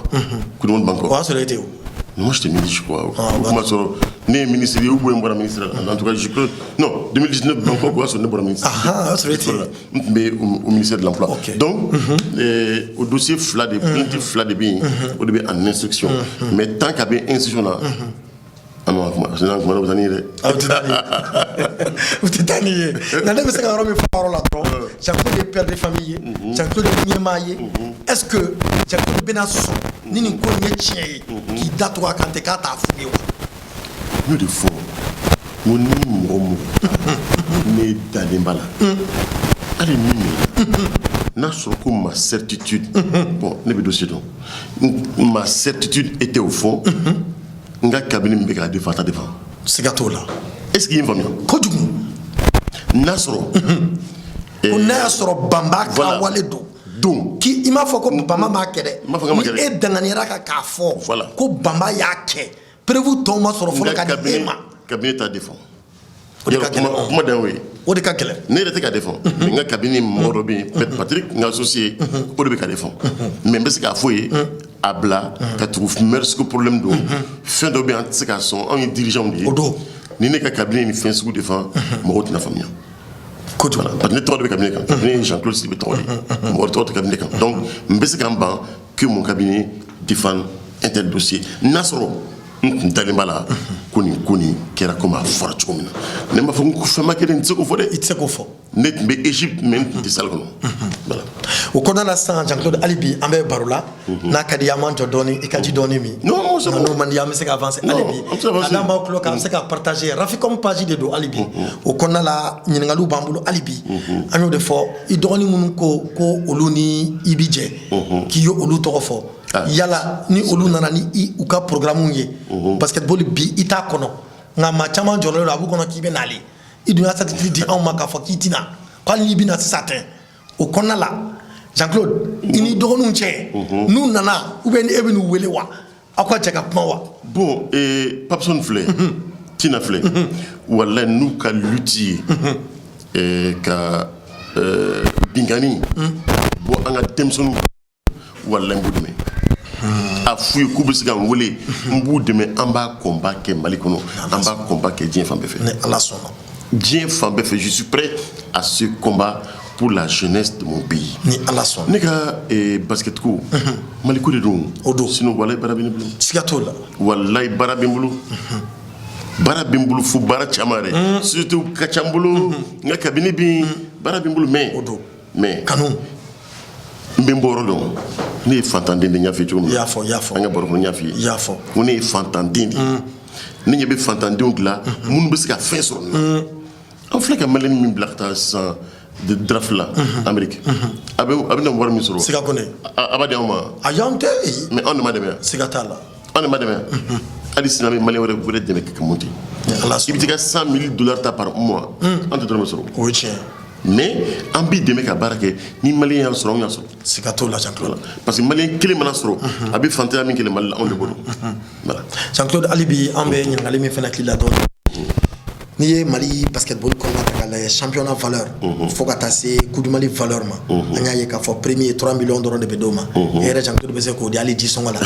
Speaker 2: coup du monde Bangkok.
Speaker 1: O y'a sɔrɔ e tɛ o.
Speaker 2: Moi, je te dis, je crois. Né ministre, ou bien ministre. En tout cas, je crois. Non, 2019, Bangkok, quoi, c'est le ministre.
Speaker 1: Ah, c'est vrai.
Speaker 2: Mais au ministère de l'Emploi. Donc, au dossier FLA de plainte FLA de bien, au début en instruction. Mais tant qu'il y avait instruction là, ah non, c'est là que vous allez dire.
Speaker 1: Vous êtes tanné. N'a pas se faire parole là trop. Jean-Claude est père de famille. Jean-Claude est niemaillé. Est-ce que Jean-Claude Benasson ni ni ko nye tié qui date wa quand te ka ta foué wa.
Speaker 2: Nous de fond. Mon ni momo. Mais d'Alembala. Allez ni. N'a soko ma certitude. Bon, ne be dossier donc. Ma certitude était au fond. Nga cabinet me ka défendre ta défendre.
Speaker 1: C'est gâteau là.
Speaker 2: Est-ce qu'il y a une famille?
Speaker 1: Kodjou.
Speaker 2: Nasro.
Speaker 1: On Nasro Bamba ka wale do.
Speaker 2: Donc
Speaker 1: qui il m'a fait que Bamba m'a kéré. Ni e danganira ka fo.
Speaker 2: Voilà.
Speaker 1: Ko Bamba ya ké. Prévu Thomas sur le ka
Speaker 2: défendre. Cabinet ta défendre.
Speaker 1: Comment
Speaker 2: oui.
Speaker 1: O de ka kélé.
Speaker 2: Ne rete ka défendre. Nga cabinet Morobi, Pet Patrick, nga associé o de ka défendre. Mais mbese ka foyer abla ka trouve merci que problème do. Fin do bien c'est ka son un dirigeant dit.
Speaker 1: Odo.
Speaker 2: Ni ne ka cabinet ni fin sous défend Morot na famille. Voilà. Parce que trop de cabinet quand. Jean-Claude Sylvain trop. Morot de cabinet quand. Donc mbese ka mba que mon cabinet défend un tel dossier. Nasro Ndalembala koni kera comme a fort chomina ne ma fo ko fema kede ntiko fo de
Speaker 1: itse ko fo
Speaker 2: net be Égypte même de salgono voilà
Speaker 1: o kona la san Jean-Claude Alibi ambe barola na kadi yamanto doni ikadi doni mi
Speaker 2: non c'est bon
Speaker 1: non man ya me se ka avancer Alibi adam ba ko ka se ka partager rafi comme page de do Alibi o kona la nyingalu bambulo Alibi anyo de fo i doni mun ko oluni ibije ki yo olu to fo yala ni olu nana ni i u ka programme ye basketball bi ita kono nga ma chama jolo la bu kono ki be nali i dunya satiti di on ma ka fo ki tina kan li bi na satin o konna la Jean-Claude ini dogonu che nu nana ou ben e be nu wele wa akwa cheka pma wa
Speaker 2: bon et Papson Flé Tina Flé wala nous ka lutter et ka bingani bo anga temsonu wala mbudme a fouille coupe sigan wole mbu deme amba combat ke Mali kono amba combat ke Dien Fambe fait
Speaker 1: ne ala son
Speaker 2: Dien Fambe fait je suis prêt à ce combat pour la jeunesse de mon pays
Speaker 1: ni ala son
Speaker 2: nega et basket ko Mali ko de don
Speaker 1: odo
Speaker 2: sinon wala barabini bulu
Speaker 1: sigato la
Speaker 2: wallahi barabini bulu barabini bulu fu bara chamare surtout kachambulu nga kabini bi barabini bulu mais
Speaker 1: odo
Speaker 2: mais
Speaker 1: kanou
Speaker 2: mbemboro don ne fantandinde nyafi chum
Speaker 1: yafo
Speaker 2: anga boroko nyafi
Speaker 1: yafo
Speaker 2: on est fantandinde ni nyebe fantandinde la mun be ska fin so en fait que malen min blakta sans de draft là Amérique abe na war mi soro
Speaker 1: siga kone
Speaker 2: abade ma
Speaker 1: ayante
Speaker 2: mais on demande bien
Speaker 1: siga tala
Speaker 2: on demande bien ali sinami malen wara bude de mek monter ibitika $100,000 par mois entre dorme soro
Speaker 1: oui tiens
Speaker 2: mais en bi de ka barake ni malien yal soro nyaso
Speaker 1: sigato la Jean-Claude
Speaker 2: parce que malien kele mana soro abi fantaya min kele mal on de bodo voilà
Speaker 1: Jean-Claude Alibi ambe ngali mi fena kila don ni ye Mali basketball ko na la championnat valeur faut ka tasser coup du Mali valeur ma anya ye ka fo premier 3 millions d'euros de bedoma et Jean-Claude bese ko di ali 10 songa la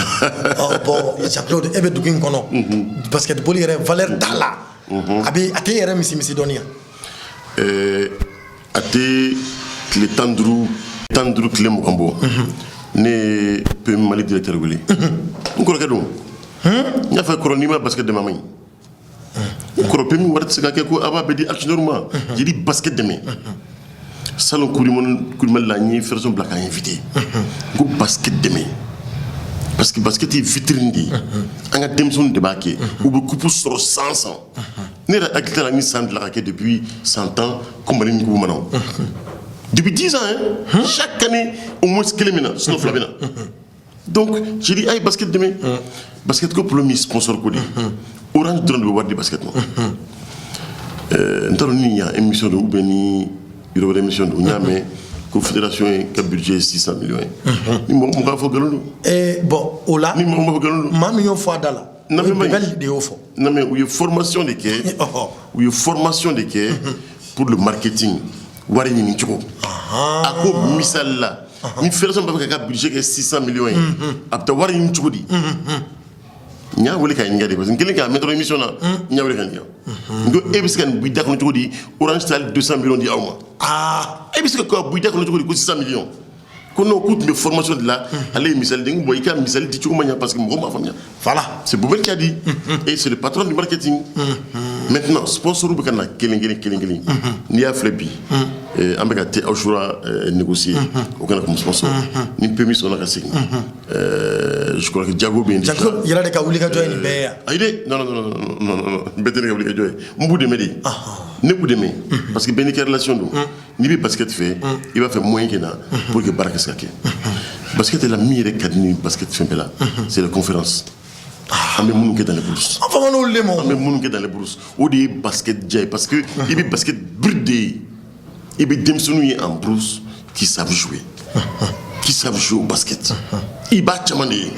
Speaker 1: oh bon Jean-Claude ebe dugin kono basketball yere valeur tala abi ate yere misi donia ate
Speaker 2: le tandru clé mokambo ne pe Mali directeur wele ngoro ke dum nya fa koronima basket de mamay ngoro pe mi warta ka ke ko aba be di actionnaire ma jidi basket de me salon kurimon la ni version black a invité go basket de me parce que basket est vitrine di anga demson de baké ou beaucoup pour sur 100 ans ne la acte la ni sant la depuis 100 ans comme ni ko manon depuis 10 ans hein? Chaque année au moins kelemina sinon flamina donc j'ai dit ay basket demain basket ko pour le sponsor ko di Orange drone de voir des basket non ntaro ni ya émission de ubeni iro émission de nyame confédération qui a budget 600 millions ni mo ka fo galolu
Speaker 1: bon ola
Speaker 2: ni mo ka galolu
Speaker 1: ma mi yo fo dala
Speaker 2: na me
Speaker 1: bel de ofo
Speaker 2: na me ou formation de quai ou formation de quai pour le marketing wari ni chiko ako misal la ni fédération ba ka budget que 600 millions apta wari ni chiko di nya wole kay ngade parce que ngeli ka metro émission na nya wole kan ngo ebiskan bu dak no chiko di Orange Stal 200 millions di awma ebiskan ko bu dak no chiko di ko 600 millions ko no coûte de formation de là aller misal ding boy ka misal di chiko manya parce que mo ma famia voilà c'est Boubel qui a dit et c'est le patron du marketing maintenant sponsor bu kan na kelengeli ni a flebi ambeka te Aoshura négocier aucun comme sponsor ni permis on a cassé je crois que Diago bien dit
Speaker 1: Diago il a des kaulika joy ni beya
Speaker 2: aide non betene kaulika joy mbu de medi ne bu de me parce que ben relation do ni bi basket fait il va faire moyen que na pour que baraka skake basket est la meilleure académie basket fait là c'est la conférence amé munu ke dans les bourses
Speaker 1: enfin on le mot
Speaker 2: amé munu ke dans les bourses ou des basket jay parce que il bi basket bridé et bien des en brousse qui savent jouer au basket. Ils battent chamandé.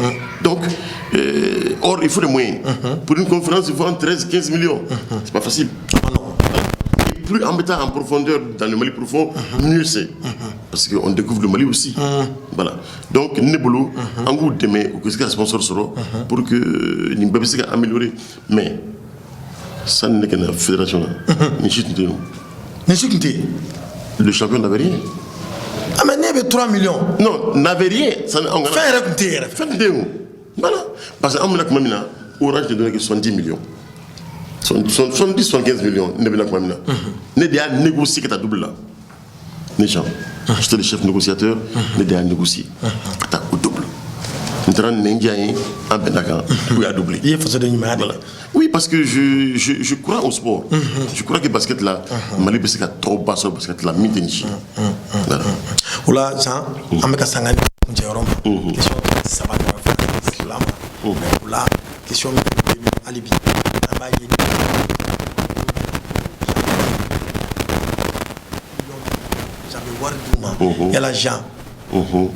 Speaker 2: Donc, or il faut des moyens. Pour une conférence, il faut 13-15 millions. C'est pas facile. Et plus en mettant en profondeur dans le Mali profond, mieux c'est. Parce qu'on découvre le Mali aussi. Voilà. Donc, Nebolo, en goût demain, ou que ce soit sponsor sera, pour que nous puissions améliorer. Mais, ça n'est qu'une fédération. Le champion n'avait rien.
Speaker 1: Ah mais il y avait 3 millions.
Speaker 2: Non, n'avait rien.
Speaker 1: Faire
Speaker 2: voilà. Parce que Orange te donnait que 70 millions. 70-75 millions. Ne a négocié que ta double là. Les gens. J'étais le chef négociateur. Ne a négocié. Tu au double. Oui, parce que je crois au sport. Je crois que le basket là, Mali basket a trop bas sur le basket là, mi-tennis.
Speaker 1: Oula, Jean, Ameka Sangani, Jérôme, question ça va faire islam. Oula, question alibi. J'avais voir Douma, et la Jean.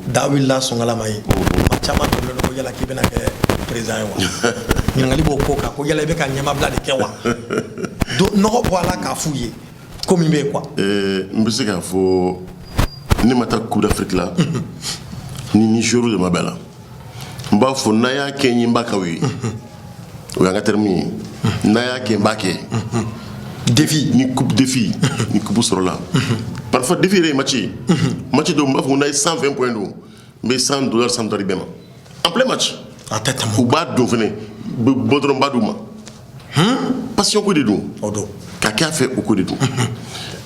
Speaker 1: Dawilla Songala Maï. Chama do ko yala ki bena ke président wa ngali bo ko ka ko yala be ka nyama bla de kewa do no wala ka fouiller comme be quoi
Speaker 2: mbese ka fo ni mata coupe d'Afrique là ni jour de mabela mba fo naya kenyi mbaka wi o nga terminer naya ke mbake
Speaker 1: défi
Speaker 2: ni coupe défi ni coupe sur là parfois défi les match do mba fo naya 120 points do mais $100 sans d'arriver en plein match
Speaker 1: en tête
Speaker 2: ou bas d'où venez bodron badouma passion ko de dou
Speaker 1: odo
Speaker 2: kaka fait au coup de dou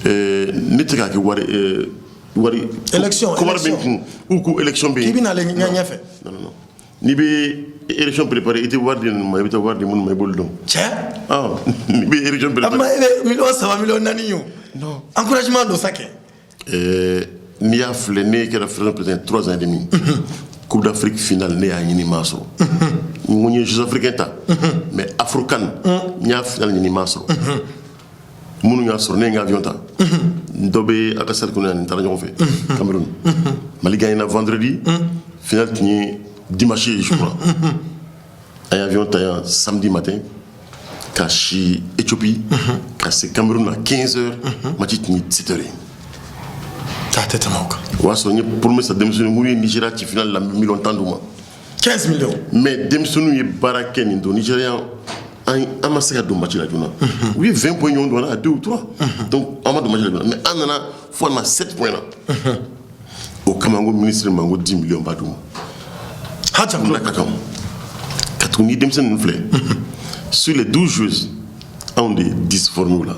Speaker 2: nitaka ki wari
Speaker 1: élection
Speaker 2: ou ko élection be
Speaker 1: kibina le nya fait
Speaker 2: non ni be élection préparée était wardi ma bita wardi mun may boldom
Speaker 1: tiens
Speaker 2: ni be élection préparée
Speaker 1: amma million ça va million nani yo non encouragement do saké
Speaker 2: ni a flené que la France peut-être 3 ans et demi. Coupe d'Afrique finale né à Yini Maso. Nous sommes Jeux africains mais africain ni a finale Yini Maso. Nous nous sommes né en avion ta. Dobé à Kassel qu'on a interrogé fait. Cameroun. Mali gagne vendredi. Finale ni dimanche je crois. Un avion ta samedi matin. Kachi Éthiopie. Kassel Cameroun à 15h. Match ni 7h. Pour moi, ça démissionne. Nigeria qui finale la million temps
Speaker 1: 15 millions.
Speaker 2: Mais démissionne est baraken indo Nigeria a massacre de match la journée. Oui 20 points on doit à 2 ou 3. Donc on a de match la journée. Mais on a fois 7 points là. au Kamango ministre mango 10 millions badou
Speaker 1: Hacha
Speaker 2: on a kakam katouni demsen nfle sur les 12 joueuses on des 10 formules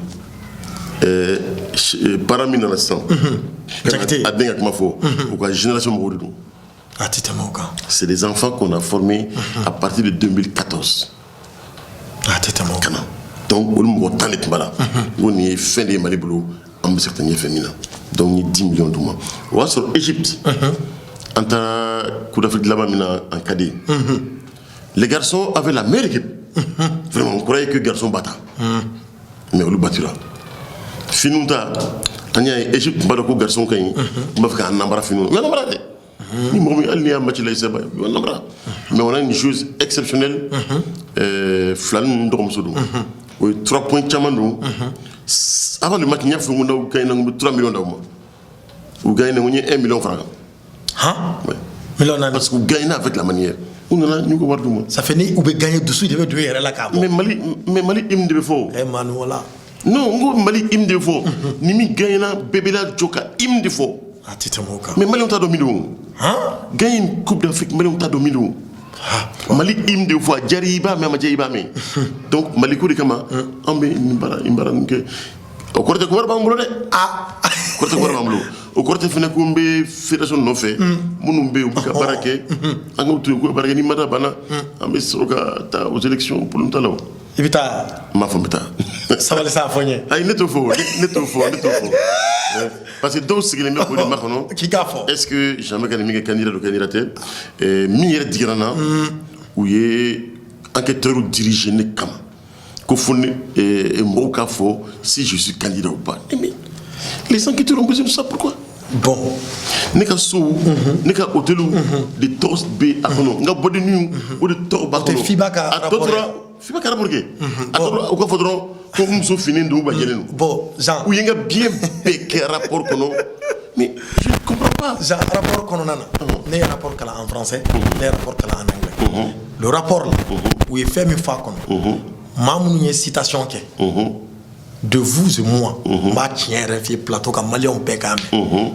Speaker 2: paramina na 100 adenga kuma fo ou ka génération mourou c'est des enfants qu'on a formés à partir de 2014 donc on me retend les mbala on est fin des malibolo en certains féminins donc ni 10 millions de mois ou sur Égypte en tant coup d'Afrique de là-bas en cadet les garçons avaient la meilleure équipe vraiment on croyait que les garçons battent mais on le battra finunta tanya Égypte mbala ko garçon kay mba fa nambara finun mais nambara ni momi alni am match lay seba nambara mais on a une joueuse exceptionnelle flan ndom sodo 3 points chamando avant le match ñaf mu ndaw kay nang 3 millions ndaw ma ou gagner 1 million francs
Speaker 1: million
Speaker 2: parce que gagner avec la manière on a ñu ko war duma
Speaker 1: ça fait ni ou be gagner dessous il devait jouer la carte
Speaker 2: mais Mali im de fo
Speaker 1: man voilà
Speaker 2: non ngo Mali im de fo ni mi gagner na bébé la joka im de fo mais Mali on t'a dominé gagner une coupe d'Afrique Mali on t'a dominé Mali im de fo jariba mais jariba mais donc Mali ko de kama ambe imbara nke o korte ko warba mbulo de korte ko warba mbulo o korte fene ko mbe fédération no fait munu mbe ka barake anga tu ko barake ni mata bana ambe soka ta aux élections pour le talon
Speaker 1: ibita
Speaker 2: ma fomita
Speaker 1: ça va ça fonye
Speaker 2: ay neto fo parce que donc ce que les mecs de makono est-ce que jamais gagné mi candidat de candidaté mi yere digrana ou yé enquêteur ou dirigé ne kam ko fone et moka fo si je suis candidat ou pas mais les enquêteurs ont besoin de ça pourquoi
Speaker 1: bon
Speaker 2: neka so neka hôtel de tos b akono nga bodi nu ou de torba
Speaker 1: ko fibaka
Speaker 2: fibaka rapporté atoro ko fodro ko muso fini ndo ba jelenu
Speaker 1: bon Jean
Speaker 2: ou yenga bien péké rapport kono mais je ne comprends pas
Speaker 1: Jean rapport kono nana né rapport kala en français né rapport kala en anglais le rapport là où il fait mi fa kono mamu ni citation ke de vous et moi ma tient refi plateau ka malion bekame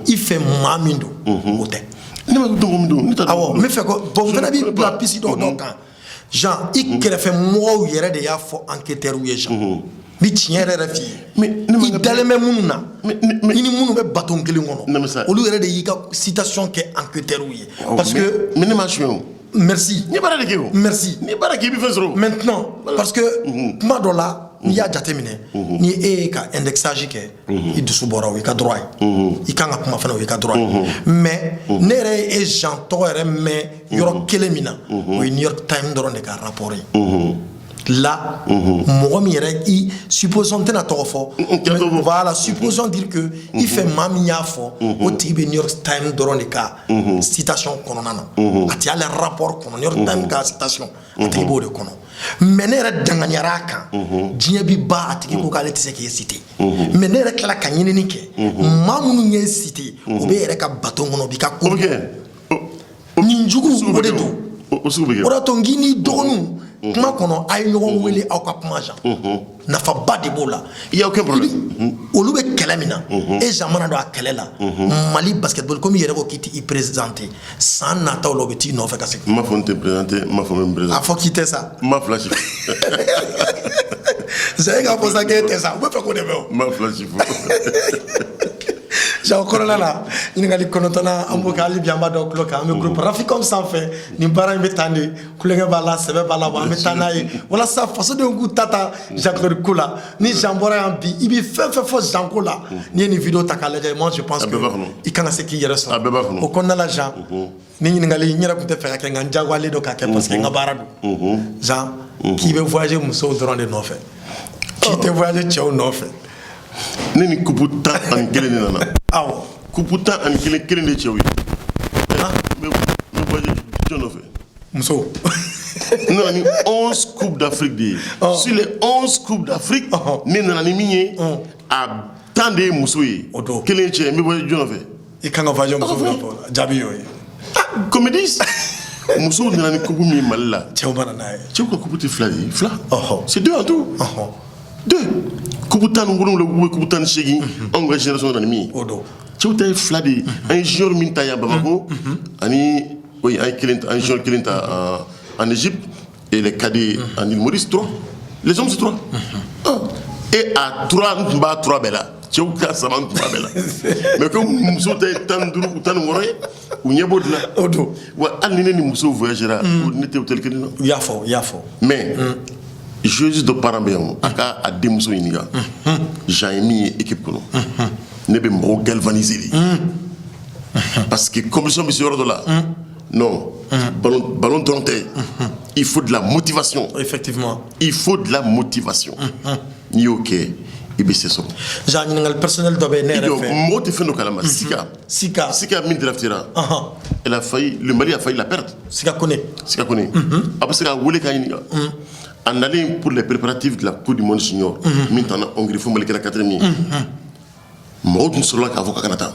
Speaker 1: il fait mamindo ote
Speaker 2: ne ma do momindo
Speaker 1: awo me fait ko bon fana bi la pisi do donc Jean il fait moi yere de ya fo enquêteur ou Jean bi tient refi mais il dale me mununa mais ni munu be baton kelen ngono olu yere de yika citation ke enquêteur ou parce que
Speaker 2: minimation
Speaker 1: merci
Speaker 2: merci
Speaker 1: maintenant parce que kuma do la ni ya jatemine ni ka indexage ke i dusu bora o ka droit i kan ka kuma fana o ka droit mais ne re e Jean Torre mais yoro kelemina o New York Times doron de ka rapport là moi i supposons tena tofo voilà supposons dire que il fait mamia fo au tibe New York Times doron de ka citation kononana ati ale rapport kono New York Times ka citation ati bo de kono mais ne re danganyara kan diɲɛ bi ba atiki ko k'ale tɛ se k'e cité mais ne yɛrɛ tila ka ɲinini kɛ maa minnu ye cité o bɛ yɛrɛ ka bateau kɔnɔ bi ka ko nin jugu o de don o de to n k'i ni dɔgɔninw kuma kɔnɔ a ye ɲɔgɔn wele aw ka kuma jan nafaba de b'o la olu bɛ kɛlɛ min na e Jean mana don a kɛlɛ la Mali basketball komi yɛrɛ ko k'i t'i présenté san nataw la o bɛ t'i nɔfɛ ka segin.
Speaker 2: n m'a fɔ n tɛ présenté n m'a fɔ n bɛ présenté.
Speaker 1: a fɔ k'i tɛ sa.
Speaker 2: n m'a flash.
Speaker 1: J'ai k'a fɔ sa k'e tɛ sa u bɛ fɛ k'o de bɛ o.
Speaker 2: n m'a flash fo.
Speaker 1: Jean kɔnɔna la ɲininkali kɔnɔntɔnna an b'o kɛ hali bi an b'a dɔn tulo kan an bɛ groupe Raficom sanfɛ nin baara in bɛ tan de kulonkɛ b'a la sɛbɛ b'a la wa an bɛ taa n'a ye walasa fasodenw k'u ta Jean Claude ko la ni Jean bɔra yan bi i bɛ fɛn fɛn fɔ Jean ko la n'i ye nin vidéo ta k'a lajɛ moi je pense que i kan ka se k'i yɛrɛ sɔrɔ o kɔnɔna la Jean ni ɲininkali n yɛrɛ tun tɛ fɛ ka kɛ nka n diyagoyalen don k'a kɛ parce que n ka baara don Jean k'i bɛ voyager musow dɔrɔn de nɔfɛ k'i tɛ voyager cɛw nɔfɛ.
Speaker 2: ne ni kupu tan ani kelen de nana
Speaker 1: awɔ
Speaker 2: kupu tan ani kelen de cɛw ye n bɛ voyager jɔn nɔfɛ
Speaker 1: muso
Speaker 2: n nana ni 11 coupes d'Afrique de ye sur les 11 coupes d'Afrique ne nana ni min ye a 10 de ye muso ye kelen cɛ n bɛ voyager jɔn nɔfɛ
Speaker 1: i kan ka voyager muso nɔfɛ jaabi y'o ye
Speaker 2: comédie muso nana ni coupe min ye Mali la
Speaker 1: cɛw ma na n'a ye
Speaker 2: cɛw ka coupe tɛ fila de ye fila c'est 2 en tout 2 coupe tan ni wolonwula ou coupe tan ni seegin anw ka génération nana ni min ye Tchouta Fladi, un jour Mintaya Bamako, un jour Kilinta en Égypte, et les cadets en île Maurice, 3. Les hommes, c'est 3. Et à 3 Bella. Tchouka Saman 3 Bella. Mais comme Mousso est tendru ou tanoué, ou Niabodla, ou Alnine Mousso voyagera, ou n'était au tel que nous.
Speaker 1: Yafo.
Speaker 2: Mais, Jésus de Parambéon, à des Mousso Iniga, j'ai mis équipe pour nous. Ne be mo galvaniser parce que comme je suis de là non ballon tonté il faut de la motivation.
Speaker 1: Effectivement,
Speaker 2: il faut de la motivation. Ni ok et bien c'est ça
Speaker 1: j'ai le personnel de BNR
Speaker 2: moi te fait nos kalama Sika min draftera elle a failli, le Mali a failli la perdre. Sika connaît après ça voulait kayiniga en allant pour les préparatifs de la Coupe du Monde junior maintenant Hongrie faut Mali la 4e Maudun sur la avocat Canada,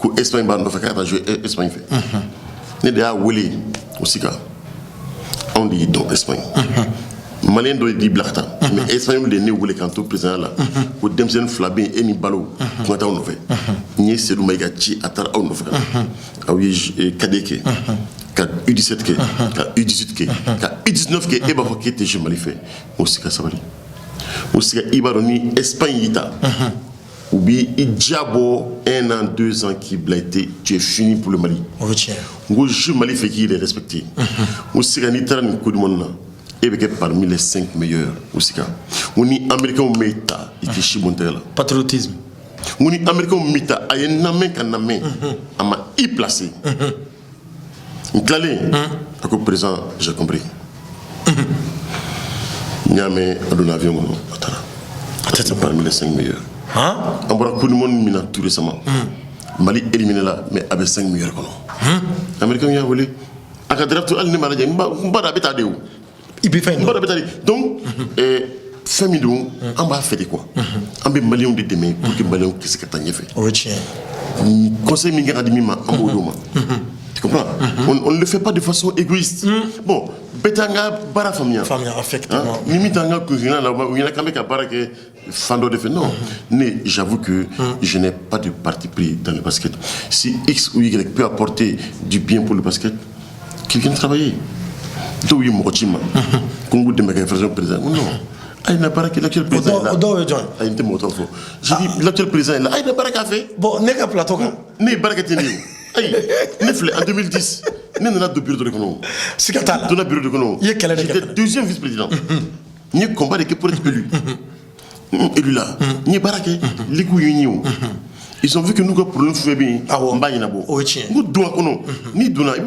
Speaker 2: que Espagne va nous faire jouer Espagne fait. Né déjà Willy aussi car on dit donc Espagne. Malien doit dire blacta, mais Espagne le né Willy quand tout président là, que Demsen Flabin et ni balo, qu'on a on fait. Ni c'est le Maïgachi atar on fait. Ah oui Kadeke, ka U17 ke, ka U18 ke, ka U19 ke et bah faut que je mal fait. Aussi car ça va dire. Aussi car Ibaroni Espagne ita. Ou bien il diabo 1 an, 2 ans qui blâté, tu es fini pour le Mali. Ou je Mali fait qu'il est respecté. Ou si on est en coup de monde et bien parmi les 5 meilleurs aussi quand on est américain au méta il est chibontel.
Speaker 1: Patriotisme.
Speaker 2: On est américain au méta a un amé qu'un amé à ma y placé. Une clalé à quoi présent j'ai compris. Niamé à un avion attends parmi les 5 meilleurs. On va coup du monde mina tout récemment. Mali éliminé là, mais avec 5 meilleurs. Américains y a volé. À la draft, elle n'est pas là. On va habiter à deux.
Speaker 1: Il peut faire.
Speaker 2: Donc, famille, on va faire quoi? On va Maliens de demain pour que Maliens qu'est-ce que tu as fait? Conseil Mingara de Mima en Bodoma. Tu comprends? On ne le fait pas de façon égoïste. Bon, Betanga bara famille.
Speaker 1: Famille, effectivement.
Speaker 2: Nimitanga cousina là, il y a quand même qu'à bara que Fando de fait. Non, mais j'avoue que je n'ai pas de parti pris dans le basket. Si X ou Y peut apporter du bien pour le basket, qu'il vienne travailler. D'où il m'a dit, Congo de ma président. Non. Il n'a pas l'actuel président là. Il était mort. J'ai dit l'actuel président là. Il n'a pas café.
Speaker 1: Bon, n'est qu'à plateau.
Speaker 2: N'est pas qu'à tenir. En 2010, nous avons deux bureaux de l'économie.
Speaker 1: C'est qu'à là.
Speaker 2: Dans le bureau de l'économie. J'étais deuxième vice-président. Nous avons combattu pour être élu. Élu là. Nous avons baraqué. Les couilles. Ils ont vu que nous avons pour nous faire bien. Nous avons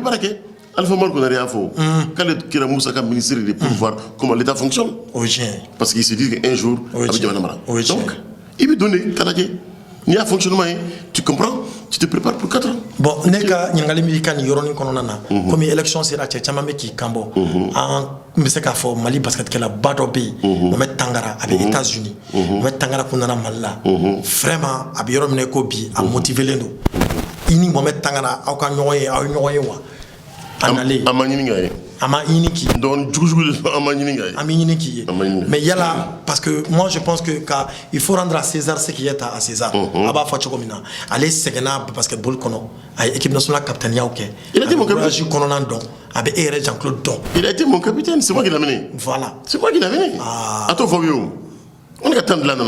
Speaker 2: baraqué. Alpha Marco n'a rien fait. Quand le Kiramoussa a ministre pour voir comment l'État fonctionne. Parce qu'il se dit qu'un jour, donc, il veut donner Canadien. Il y a un fonctionnement, tu comprends? Tu te prépares pour 4 ans. Bon,
Speaker 1: Neka, Yangalimi kan Yoroni Kononana, comme l'élection sera Tchamame qui Kambo, en Meseka for Mali basket que la Badobi, Mohamed Tangara, avec les États-Unis, Mohamed Tangara Kunana Malla, vraiment, à Birom Nekobi, à motiver les nous. Ini Mohamed Tangara, à Kanyoye, à Unyoyewa. Amaniniki.
Speaker 2: Donc,
Speaker 1: Amaniniki. Mais il y a là, parce que moi je pense que il faut rendre à César ce qui est à César. Aba Fachokomina. Allez, c'est que basketball kono. L'équipe nationale capitaine ok.
Speaker 2: Il a été mon capitaine.
Speaker 1: Avec Jean-Claude Don.
Speaker 2: Il a été mon capitaine, c'est moi qui l'ai amené.
Speaker 1: Voilà.
Speaker 2: C'est moi qui l'ai amené. Attends, Fabio. On est attendre là, non?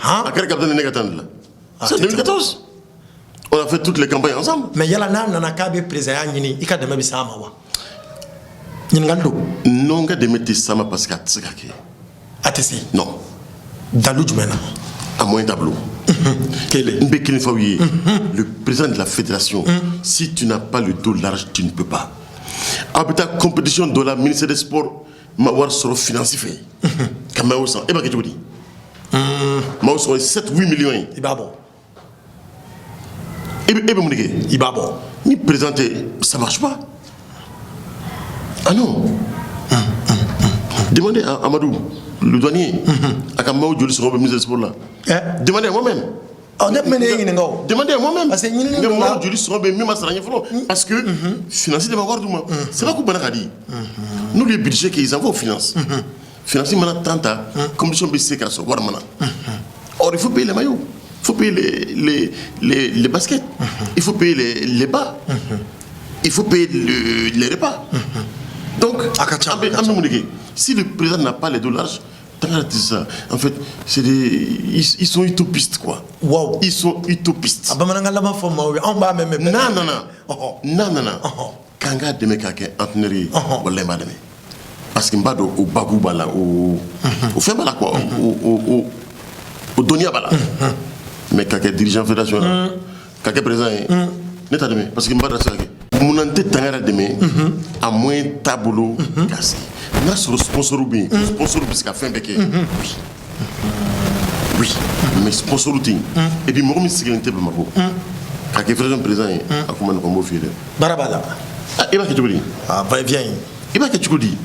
Speaker 2: À quel capitaine est attendre là? C'est 2014. On a fait toutes les campagnes ensemble.
Speaker 1: Mais il y a là, Nanakabe président, il y a des membres Samawa.
Speaker 2: Non, il y a des membres Sama parce qu'il y a Tsakake.
Speaker 1: ATC?
Speaker 2: Non.
Speaker 1: Dalou Djoumena.
Speaker 2: À moins tableau. Le président de la fédération, si tu n'as pas le dos large, tu ne peux pas. Avec ta compétition de la ministère des Sports, Mawar sera financé. Comme Maoussa. Et bien, qu'est-ce que tu dis? Maoussa sera 7-8 millions.
Speaker 1: Il va bon.
Speaker 2: Il va bon. Ni présenter, ça ne marche pas. Ah non. Demandez à Amadou, le douanier, à Kamao Jolis sur le ministre des Sports là. Demandez à moi-même. Demandez à moi-même. Parce que financer des mavoirs, c'est pas qu'on a dit. Nous, les budgets qu'ils envoient aux finances, financer maintenant tant à commission BC qu'à ce voir maintenant. Or, il faut payer les maillots. faut payer les baskets, il faut payer les bas, il faut payer les repas. Donc, si le président n'a pas les dollars, ça. En fait, ils sont utopistes, quoi.
Speaker 1: Wow.
Speaker 2: Ils sont utopistes.
Speaker 1: Non.
Speaker 2: Kanga deme kake entraîneur wala ma deme. Parce que mbado au bagou bala au fait bala quoi au donia bala. Mais kake dirigeant fédération kake président neta deme parce que mbado ça munante tangara deme à moins tableau cassé. Na sur sponsor bien sponsor puisqu'à fin beke. Oui, mais sponsor outing et puis moi me sécurité pour mako. Kake fédération président a comment on va faire
Speaker 1: barabala.
Speaker 2: Il va que tu dis.
Speaker 1: Ah, bah, viens.
Speaker 2: Il va que tu dis.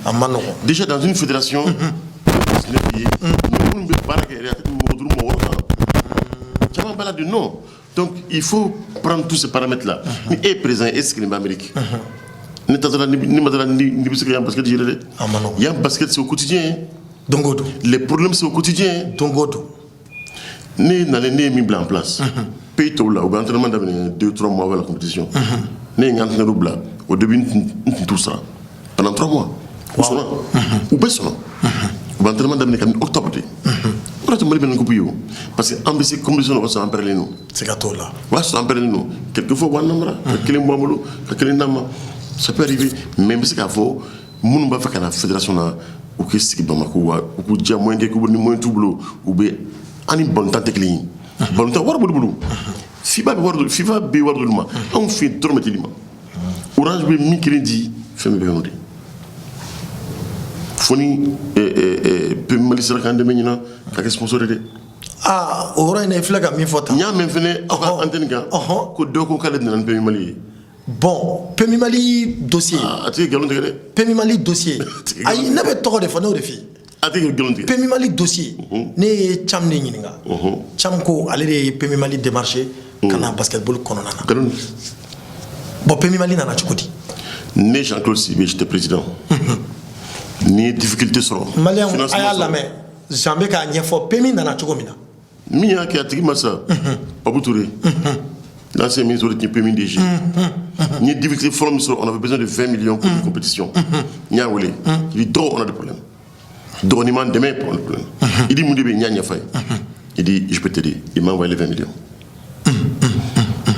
Speaker 2: Déjà dans une fédération, non. Donc il faut prendre tous ces paramètres-là. Mais est présent, est-ce qu'il est américain? Il y a un basket, c'est au quotidien. Les problèmes, c'est au quotidien. Né dans les nez mis blanc en place. Paye tout là, au entraînement d'avenir 2-3 mois avant la compétition. Né un entraîneur blanc. Au début, tout ça. Pendant 3 mois. Ou bien cela. Au entraînement d'avenir en octobre. Parce que l'ambition compétition, on s'en parle nous.
Speaker 1: C'est gâteau là.
Speaker 2: On s'en parle nous. Quelquefois, on a quelqu'un ça peut arriver. Même si il faut, on va faire la fédération ou que c'est Bamako ou que déjà moins que vous moins tout boulot ou bien en une bonne tante client. Bonne tante war boulot. FIFA be war dulma. On fait trop mettre lima. Orange be mi crédit fait me bénodi. Foni pe malisera kan de menina ka sponsorité.
Speaker 1: Ah, Orange ne flaga mi fota.
Speaker 2: Nya men fene antenne ga. Ko do ko kala nan pe mali.
Speaker 1: Bon, Pemi Mali dossier.
Speaker 2: Ah, tu es galon de
Speaker 1: Pemi Mali dossier. Aïe, n'a pas tort de faire nos défis. Pemi Mali dossier. Ne cham ne nyinga. Cham ko aller de Pemi Mali démarcher kana basketball konona. Bon, Pemi Mali nana chukoti.
Speaker 2: Ne Jean-Claude Sibé, j'étais président. Ni difficulté sur.
Speaker 1: Malien aya la mais jamais ka nyefo Pemi nana chukomina.
Speaker 2: Miya ki atiki masa. Babou Touré. L'ancien ministre de Pemi DG. Ni difficulté forme sur, on avait besoin de 20 millions pour une compétition. Il dit, on a des problèmes. Donnez-moi demain pour le problème. Il dit, Moudébé, il dit, je peux t'aider. Il m'a envoyé les 20 millions.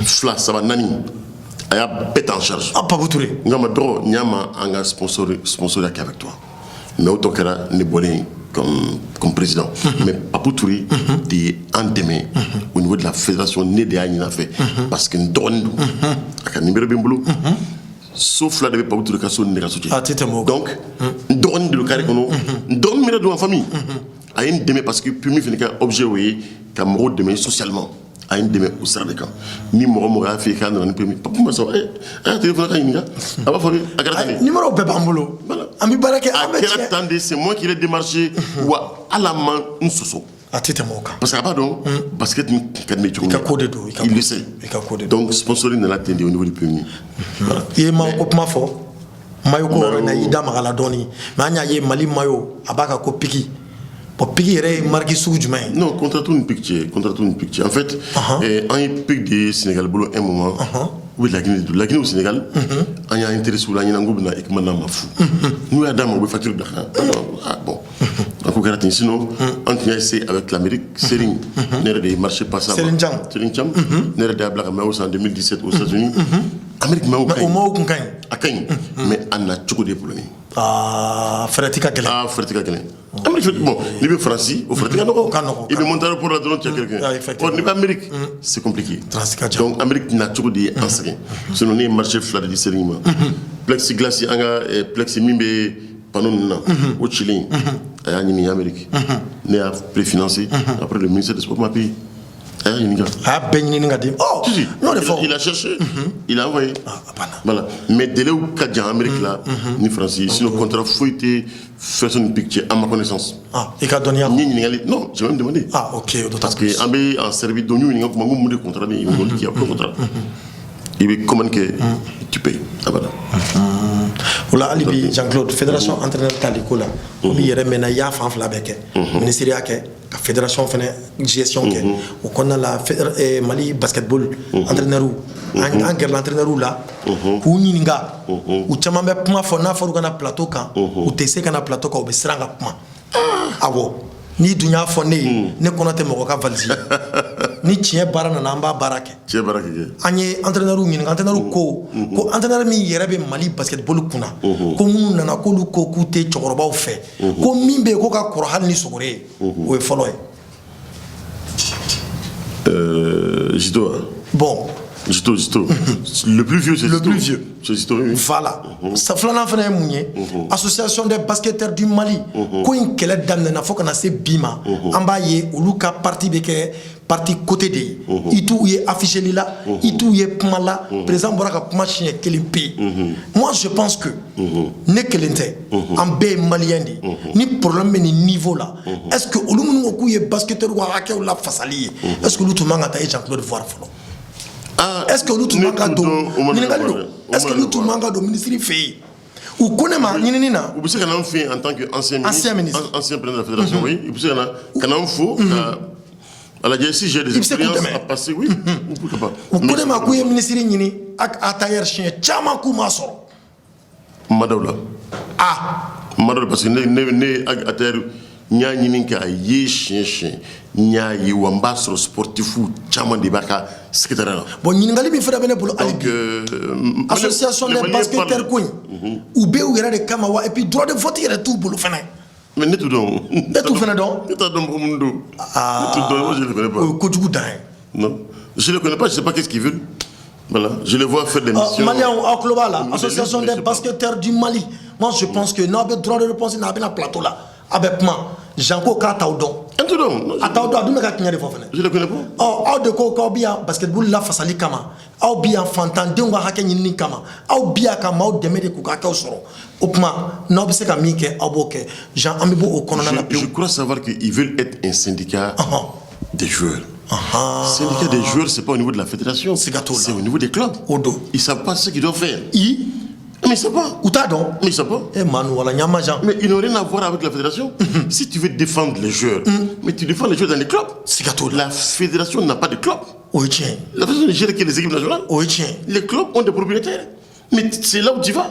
Speaker 2: Fla, ça va nani. Il y a bête en charge.
Speaker 1: Ah, pas vous tourner.
Speaker 2: Il y a un sponsor avec toi. Mais autant qu'elle a ne bonné comme président. Mais Papou Touré est en demain au niveau de la fédération né de Agnina fait. Parce que nous donnons un numéro de boulot. Sauf là, de Papou Touré qui sont négociés. Donc, nous donnons le carré qu'on a. Nous donnons le de la famille. À une demain parce que pour moi, il y a un objet qui a un demain socialement. À une demain au sein de camp. Ni moi, fait quand on a permis. Papa, moi, ça va. Un téléphone à Inga. Ah, bah, faut regarder.
Speaker 1: Numéro de Bambolo. Ami Barake.
Speaker 2: Attendez, c'est moi qui l'ai démarché. Ou à la main, un soso.
Speaker 1: Ah, tu t'es moqué.
Speaker 2: Parce que, pardon, basket, il le sait. Donc, sponsoring dans la télé au niveau du premier.
Speaker 1: Il est manqué ma fort. Mayo ko na ida magala doni. Manya ye Mali mayo abaka ko piki. Pour piquer marqué sous du main.
Speaker 2: Non, contre tout une picture. En fait, un pic du Sénégal, un moment, oui, la Guinée au Sénégal, on a intérêt sur la Guinée et que maintenant m'a fou. Nous, Adam, on veut facture d'argent. Ah bon. Donc, sinon, on a essayé avec l'Amérique, Sering, n'est des marchés pas ça. Sering Cham, n'est des Black Maus en 2017 aux États-Unis. Amérique Maus, mais on a tout des problèmes.
Speaker 1: Ah, Fretika Kelen.
Speaker 2: Ah, Fretika Kelen. Bon, il est français, au Fretika non. Il est monté pour la drone, tu as quelqu'un. Bon, il est Amérique, c'est compliqué. Donc, Amérique n'a toujours dit ancien. Sinon, on est marché flat de Sering. Plexiglas, il y a Pleximimbe, Panon, au Chili, il y a une Amérique. Il a préfinancé après le ministère des Sports, ma pays.
Speaker 1: Ah, oh,
Speaker 2: il a cherché, il a envoyé. Voilà. Mais dès là où il y a en Amérique là, ni français, sinon le contrat faut être fait une picture à ma connaissance.
Speaker 1: Ah, il a donné
Speaker 2: non, j'ai même demandé.
Speaker 1: Ah, ok.
Speaker 2: Parce que en Serbie, il y a un contrat, il y a un contrat. Il veut comment que tu payes. Ah, voilà.
Speaker 1: Ola alibi Jean-Claude fédération entraîneur taliko la mi yere mena ya fan fla beke ministère ke fédération fene gestion ke o konna la Mali basketball entraîneur en guerre l'entraîneur la ku nyinga u chama be kuma fo na foru kana plateau kan u tese kana plateau ka o be sranga kuma awo ni dunya fo ne kono te moko ka valisi ni tiɲɛ baara nana an b'a baara kɛ
Speaker 2: tiɲɛ baara kɛ
Speaker 1: an ye entraîneur ɲininka entraîneur ko entraîneur min yɛrɛ bɛ Mali basketball kunna ko minnu nana k'olu ko k'u tɛ cɛkɔrɔbaw fɛ ko min bɛ yen ko ka kɔrɔ hali ni sogore ye o ye fɔlɔ ye
Speaker 2: Jito
Speaker 1: bon
Speaker 2: Jito le plus vieux c'est
Speaker 1: le plus vieux
Speaker 2: c'est Jito oui.
Speaker 1: Voilà sa filanan fana ye mun ye association des basketteurs du Mali ko in kɛlɛ daminɛna fo kana se bi ma an b'a ye olu ka parti bɛ kɛ parti côté de ye i t'u ye afficheli la i t'u ye kuma la président bɔra ka kuma siɲɛ kelen pe moi je pense que ne kelen tɛ an bɛɛ ye maliyɛn de ni problème bɛ nin niveau la est ce que olu minnu ko k'u ye basketteur ka hakɛw la fasali ye est ce que olu tun man ka taa Jean-Claude voir fɔlɔ est ce que olu tun man ka don ɲininkali don est ce que olu tun man ka don ministre fɛ yen ou connaît ma ɲinini na
Speaker 2: u bɛ se ka n'an fɛ en tant que ancien
Speaker 1: ministre
Speaker 2: ancien président de la fédération oui il bɛ se ka n'an fo à la si j'ai des expériences à passer oui pourquoi pas
Speaker 1: ou connaît ma k'u ye ministre ɲini a tailleur siɲɛ caman k'u ma sɔrɔ
Speaker 2: madaw la madaw parce que ne a tailleur ɲa ɲini k'a ye siɲɛ ɲa ye wa n b'a sɔrɔ sportifu caman de b'a ka secrétaire la
Speaker 1: bon ɲininkali min fana bɛ ne bolo hali bi association des basketteurs ko in u bɛ u yɛrɛ de kama wa et puis droit de vote yɛrɛ t'u bolo fana
Speaker 2: mais ne t'u dɔn
Speaker 1: e t'u fana dɔn
Speaker 2: ne t'a dɔn mɔgɔ minnu don ne t'u dɔn moi je les connais pas
Speaker 1: o ye kojugu dan ye
Speaker 2: non je les connais pas je sais pas qu'est-ce qu'ils veulent voilà je les vois faire des missions
Speaker 1: Maliens aw tulo b'a la association des basketteurs du Mali moi je pense que n'aw bɛ droit de réponse n'a bɛ na plateau la a bɛ kuma Jean ko k'a t'aw dɔn a t'aw dɔn a dun bɛ ka tiɲɛ de fɔ fana
Speaker 2: je les connais pas
Speaker 1: aw de ko k'aw bi yan basketball la fasali kama aw bi yan fantandenw ka hakɛ ɲinini kama aw bi yan ka maaw dɛmɛ de k'u ka hakɛw sɔrɔ o tuma n'aw bɛ se ka min kɛ aw b'o kɛ Jean an bɛ bɔ o kɔnɔna na pewu
Speaker 2: je crois savoir qu'ils veulent être un syndicat des joueurs syndicat des joueurs c'est pas au niveau de la fédération c'est au niveau des clubs ils savent pas ce qu'ils doivent faire mais ça va.
Speaker 1: Ou t'as donc?
Speaker 2: Mais ça va. Mais il n'a rien à voir avec la fédération. Si tu veux défendre les joueurs, mais tu défends les joueurs dans les clubs. La fédération n'a pas de club. La fédération ne gère que les équipes nationales. Les clubs ont des propriétaires. Mais c'est là où tu vas.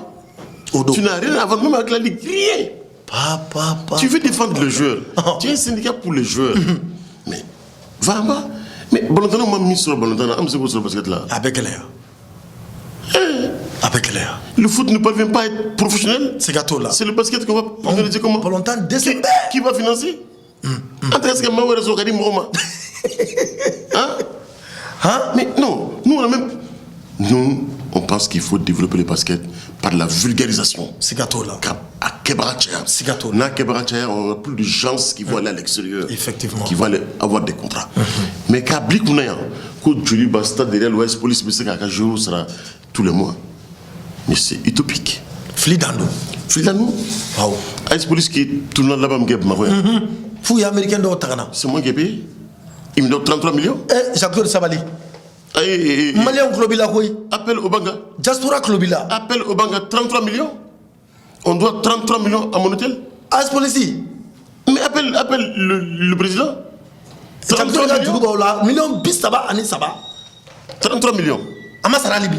Speaker 2: Tu n'as rien à voir même avec la ligue. Rien. Tu veux défendre les joueurs. Tu es un syndicat pour les joueurs. Mais va en bas. Mais Bolontana m'a mis sur le Bolontana. Je me suis sur le basket là.
Speaker 1: Avec l'air. Avec l'air.
Speaker 2: Le foot ne parvient pas à être professionnel.
Speaker 1: C'est gâteau là.
Speaker 2: C'est le basket qu'on va organiser comment? Qui va financer? Mais non, nous on pense qu'il faut développer le basket par la vulgarisation.
Speaker 1: C'est gâteau là.
Speaker 2: À Kebrachaya.
Speaker 1: C'est gâteau.
Speaker 2: Dans Kebrachaya, on a plus de gens qui vont aller à l'extérieur.
Speaker 1: Effectivement.
Speaker 2: Qui vont aller avoir des contrats. Mais qu'à Blikounaya, quand Julie Basta derrière l'Ouest Police, mais c'est qu'à jour sera tous les mois. Mais c'est utopique.
Speaker 1: Flidano.
Speaker 2: Wow. Ice Police qui tourne là-bas,
Speaker 1: Fouille américain de Otagana.
Speaker 2: C'est moi qui ai payé. Il me donne 33 millions.
Speaker 1: Jean-Claude Sabali. Malien Klobila, oui.
Speaker 2: Appelle Obanga.
Speaker 1: Diaspora Klobila.
Speaker 2: Appelle Obanga 33 millions. On doit 33 millions à mon hôtel.
Speaker 1: Ice Police.
Speaker 2: Mais appelle le président.
Speaker 1: 33 millions. Bis Saba, Ani Saba.
Speaker 2: 33 millions.
Speaker 1: Amasara Libi.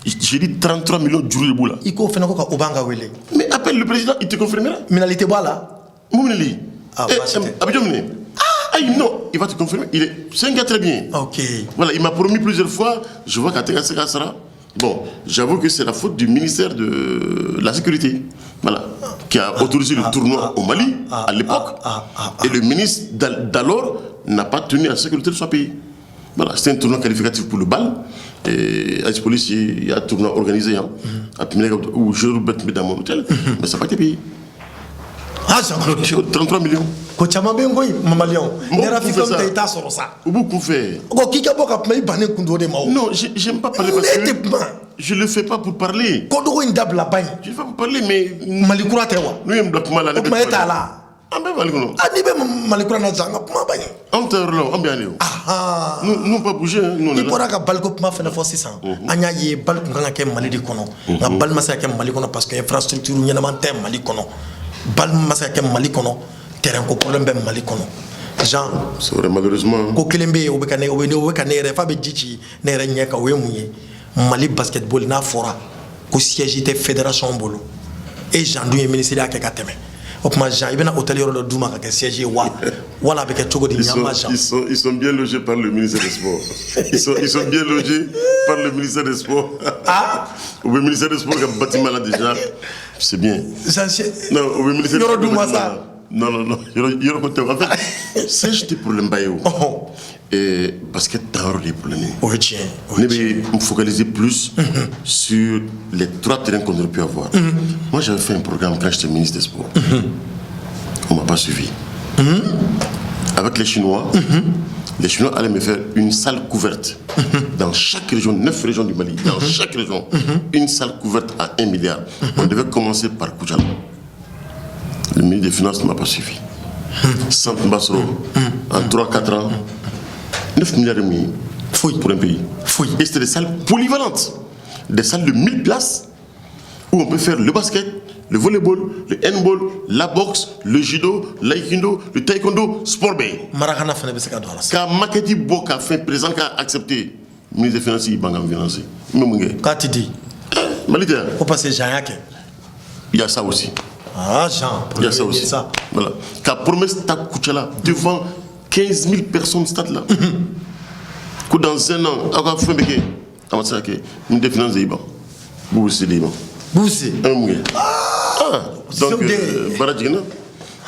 Speaker 2: J'ai dit 33 millions de jours de boula.
Speaker 1: Iko Fenoko Obanga Wele.
Speaker 2: Mais appelle le président, il te confirmera.
Speaker 1: Minalité Boala.
Speaker 2: Moumeli. Non, il va te confirmer. C'est un gars très bien.
Speaker 1: Ok.
Speaker 2: Voilà, il m'a promis plusieurs fois. Je vois qu'à Tegaseka sera. Bon, j'avoue que c'est la faute du ministère de la Sécurité. Voilà. Qui a autorisé le tournoi au Mali à l'époque. Et le ministre d'alors n'a pas tenu à la sécurité de son pays. Voilà, c'était un tournoi qualificatif pour le bal. Et Ice Police, il y a un tournoi organisé. Où je rebête dans mon hôtel. Mais ça n'a pas été payé. 33 millions.
Speaker 1: Ko chama be ngoy mamalion nera fikom tay ta soro sa
Speaker 2: ubu ku fe
Speaker 1: ko kika boka may bané kundo de maw
Speaker 2: non j'aime pas parler parce que je le fais pas pour parler
Speaker 1: ko do ko indab la bagne
Speaker 2: je fais pas pour parler mais
Speaker 1: mali kura tewa
Speaker 2: nous yem bloc mal
Speaker 1: ko may ta la
Speaker 2: An bɛ Mali kɔnɔ.
Speaker 1: Ah, n'i bɛ Mali kura na zan ka kuma ba ye.
Speaker 2: An tɛ yɔrɔ la, an bɛ yan de o. Nous pas bouger, nous on est
Speaker 1: là. I bɔra ka baliko kuma fɛnɛ fɔ sisan. An y'a ye bali kun kan ka kɛ Mali de kɔnɔ. Nka bali ma se ka kɛ Mali kɔnɔ parce que infrastructure ɲɛnama tɛ Mali kɔnɔ. Bali ma se ka kɛ Mali kɔnɔ. Terrain ko problème bɛ Mali kɔnɔ. Jean,
Speaker 2: c'est vrai malheureusement.
Speaker 1: Ko kelen bɛ yen o bɛ ka ne yɛrɛ fa bɛ ji ci ne yɛrɛ ɲɛ kan o ye mun ye? Mali basketball n'a fɔra ko siège tɛ fédération bolo. Et Jean dun ye ministre y'a kɛ ka tɛmɛ. O kuma Jean i bɛna hôtel yɔrɔ dɔ d'u ma ka kɛ siège ye wa wala a bɛ kɛ cogo di ɲama Jean?
Speaker 2: Ils sont bien logés par le ministère des Sports. Ils sont bien logés par le ministère des Sports.
Speaker 1: Ah?
Speaker 2: Au ministère des Sports, il y a un bâtiment là déjà. C'est bien. Non, au ministère des Sports. Non. Il y a en fait, c'est juste pour le mbaïo. Et parce que t'as des problèmes.
Speaker 1: Oui, tiens.
Speaker 2: On devait me focaliser plus sur les 3 terrains qu'on aurait pu avoir. Moi, j'avais fait un programme quand j'étais ministre des Sports. On ne m'a pas suivi. Avec les Chinois, les Chinois allaient me faire une salle couverte. Dans chaque région, 9 régions du Mali, dans chaque région, une salle couverte à 1 milliard. On devait commencer par Koudjala. Le ministre des Finances ne m'a pas suivi. Centre Mbassoro, en 3-4 ans, 9 milliards et demi pour un pays. Et c'était des salles polyvalentes. Des salles de 1000 places où on peut faire le basket, le volleyball, le handball, la boxe, le judo, l'aïkido, le taekwondo, sport bay.
Speaker 1: Marakana fana bɛ se ka don a la.
Speaker 2: Ka maquette bɔ ka fait présent ka accepté. Ministre des Finances, il va en financer.
Speaker 1: K'a ti di.
Speaker 2: Mali tɛ.
Speaker 1: Ko parce que Jean y'a kɛ.
Speaker 2: Il y a ça aussi.
Speaker 1: Ah, Jean,
Speaker 2: il y a ça aussi. Voilà. Qu'a promesse ta Koutchala devant 15 000 personnes stade là. Que dans un an, à quoi faire béquer? À ma sac, une définance de Iban. Boussi de Iban.
Speaker 1: Boussi.
Speaker 2: Donc, Baradjina.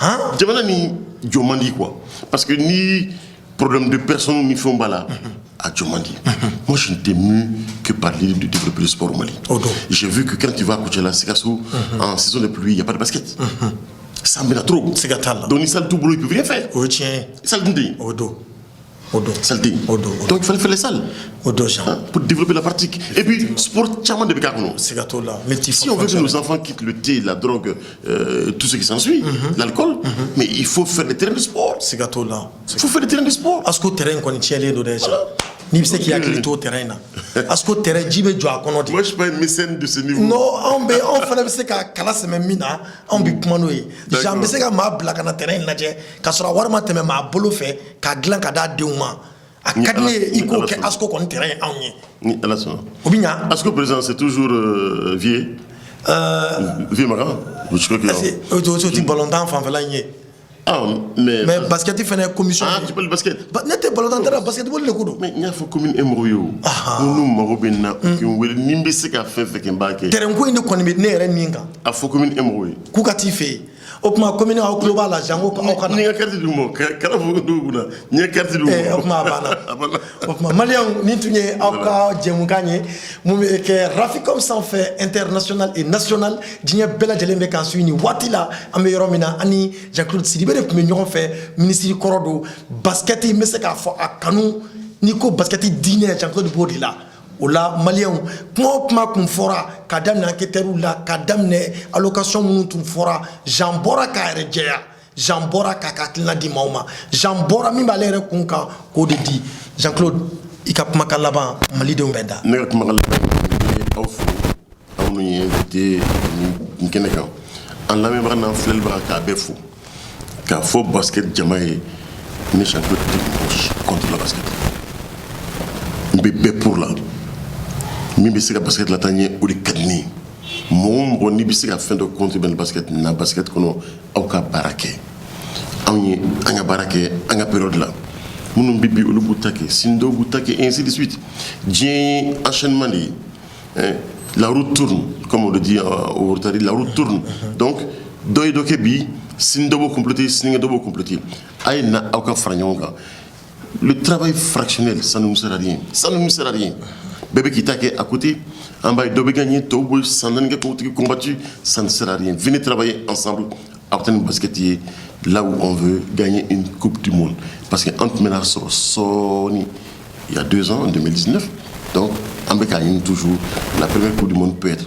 Speaker 2: Hein? Jamana ni Djomandi quoi. Parce que ni problème de personnes ni font bala à Djomandi. Moi, je n'étais mu que par l'idée de développer le sport au Mali. J'ai vu que quand tu vas à Koutchala, en saison de pluie, il n'y a pas de basket. Ça me trop. Donc, il sale tout boulot, il ne peut rien faire. Sale d'indé. Saleté. Donc, il fallait faire les salles. Pour développer la pratique. Et puis, sport, tchaman de Bekakono. Si on veut que nos enfants quittent le thé, la drogue, tout ce qui s'ensuit, l'alcool, mais il faut faire des terrains de sport. Il faut faire des terrains de sport.
Speaker 1: Est-ce que le terrain qu'on est déjà? Ni bɛ se k'i hakili to terrain na est-ce que terrain ji bɛ jɔ a kɔnɔ de.
Speaker 2: Moi je suis pas un mécène de ce niveau.
Speaker 1: Non anw fana bɛ se ka kala sɛmɛ min na anw bɛ kuma n'o ye. Jean bɛ se ka maa bila ka na terrain lajɛ ka sɔrɔ a wari ma tɛmɛ maa bolo fɛ k'a dilan ka d'a denw ma a ka di ne ye i k'o kɛ ASCO kɔni terrain anw ye.
Speaker 2: Ni ala sɔnna.
Speaker 1: O bɛ ɲa.
Speaker 2: ASCO président c'est toujours vieux. Vieux Makan. Je crois que.
Speaker 1: O ti ballontan fanfɛla in ye.
Speaker 2: Ah, mais
Speaker 1: basket il fait commission.
Speaker 2: Ah, tu parles de basket.
Speaker 1: N'était pas longtemps dans basketball le coup.
Speaker 2: Mais il y a faut commune Emroyo. Nous marobena qui on veut nimbe se ka fait un baké.
Speaker 1: Terrain ko inde ko ni ne ninga.
Speaker 2: A faut commune Emroyo.
Speaker 1: Ku ka ti fe. O kuma commune au global la jango ko kana.
Speaker 2: Ni carte du mot. Kala fo do buna. Ni carte du mot.
Speaker 1: O kuma bana. O kuma malian ni tunye au ka jemu gagné. Mu ke Raficom sans fait international et national. Dinya bela jelembe kan suini watila ambe yoromina ani Jean-Claude Sidibé de kun bɛ ɲɔgɔn fɛ ministre kɔrɔ don basket n bɛ se k'a fɔ a kanu n'i ko basket diinɛ Jean-Claude b'o de la o la maliyɛnw kuma o kuma kun fɔra ka daminɛ enquêteurs la ka daminɛ allocation minnu tun fɔra Jean bɔra k'a yɛrɛ jɛya Jean bɔra k'a ka hakilina di maaw ma Jean bɔra min b'ale yɛrɛ kun kan k'o de di Jean-Claude i ka kumakan laban malidenw bɛ da.
Speaker 2: Ne ka kumakan laban ye aw fo aw minnu ye invité nin kɛnɛ kan an lamɛnbaga n'an filɛlibaga k'a bɛɛ fo. Car faut basket jamaï ne Jean-Claude contre la basket. Bébé pour là. Mi bisi ka basket la tanye ou les kadni. Mon ni bisi ka fin de compte ben basket na basket kono au ka barake. Anye anga barake anga période là. Mon bibi ou le boutake, sindo boutake et ainsi de suite. Dien enchaînement de la route tourne comme on le dit au Rotary, la route tourne. Donc doy dokebi Sindobo complété, Sindobo complété. Aïna aucun fragnon. Le travail fractionnel, ça ne nous sert à rien. Ça ne nous sert à rien. Bébé qui t'a à côté, en bas, il doit gagner, Tobo, sans combattu, ça ne sert à rien. Venez travailler ensemble, obtenir un basketier, là où on veut gagner une Coupe du Monde. Parce qu'entre Ménard sur Sony, il y a 2 ans, en 2019, donc, en Bécaïne, toujours, la première Coupe du Monde peut être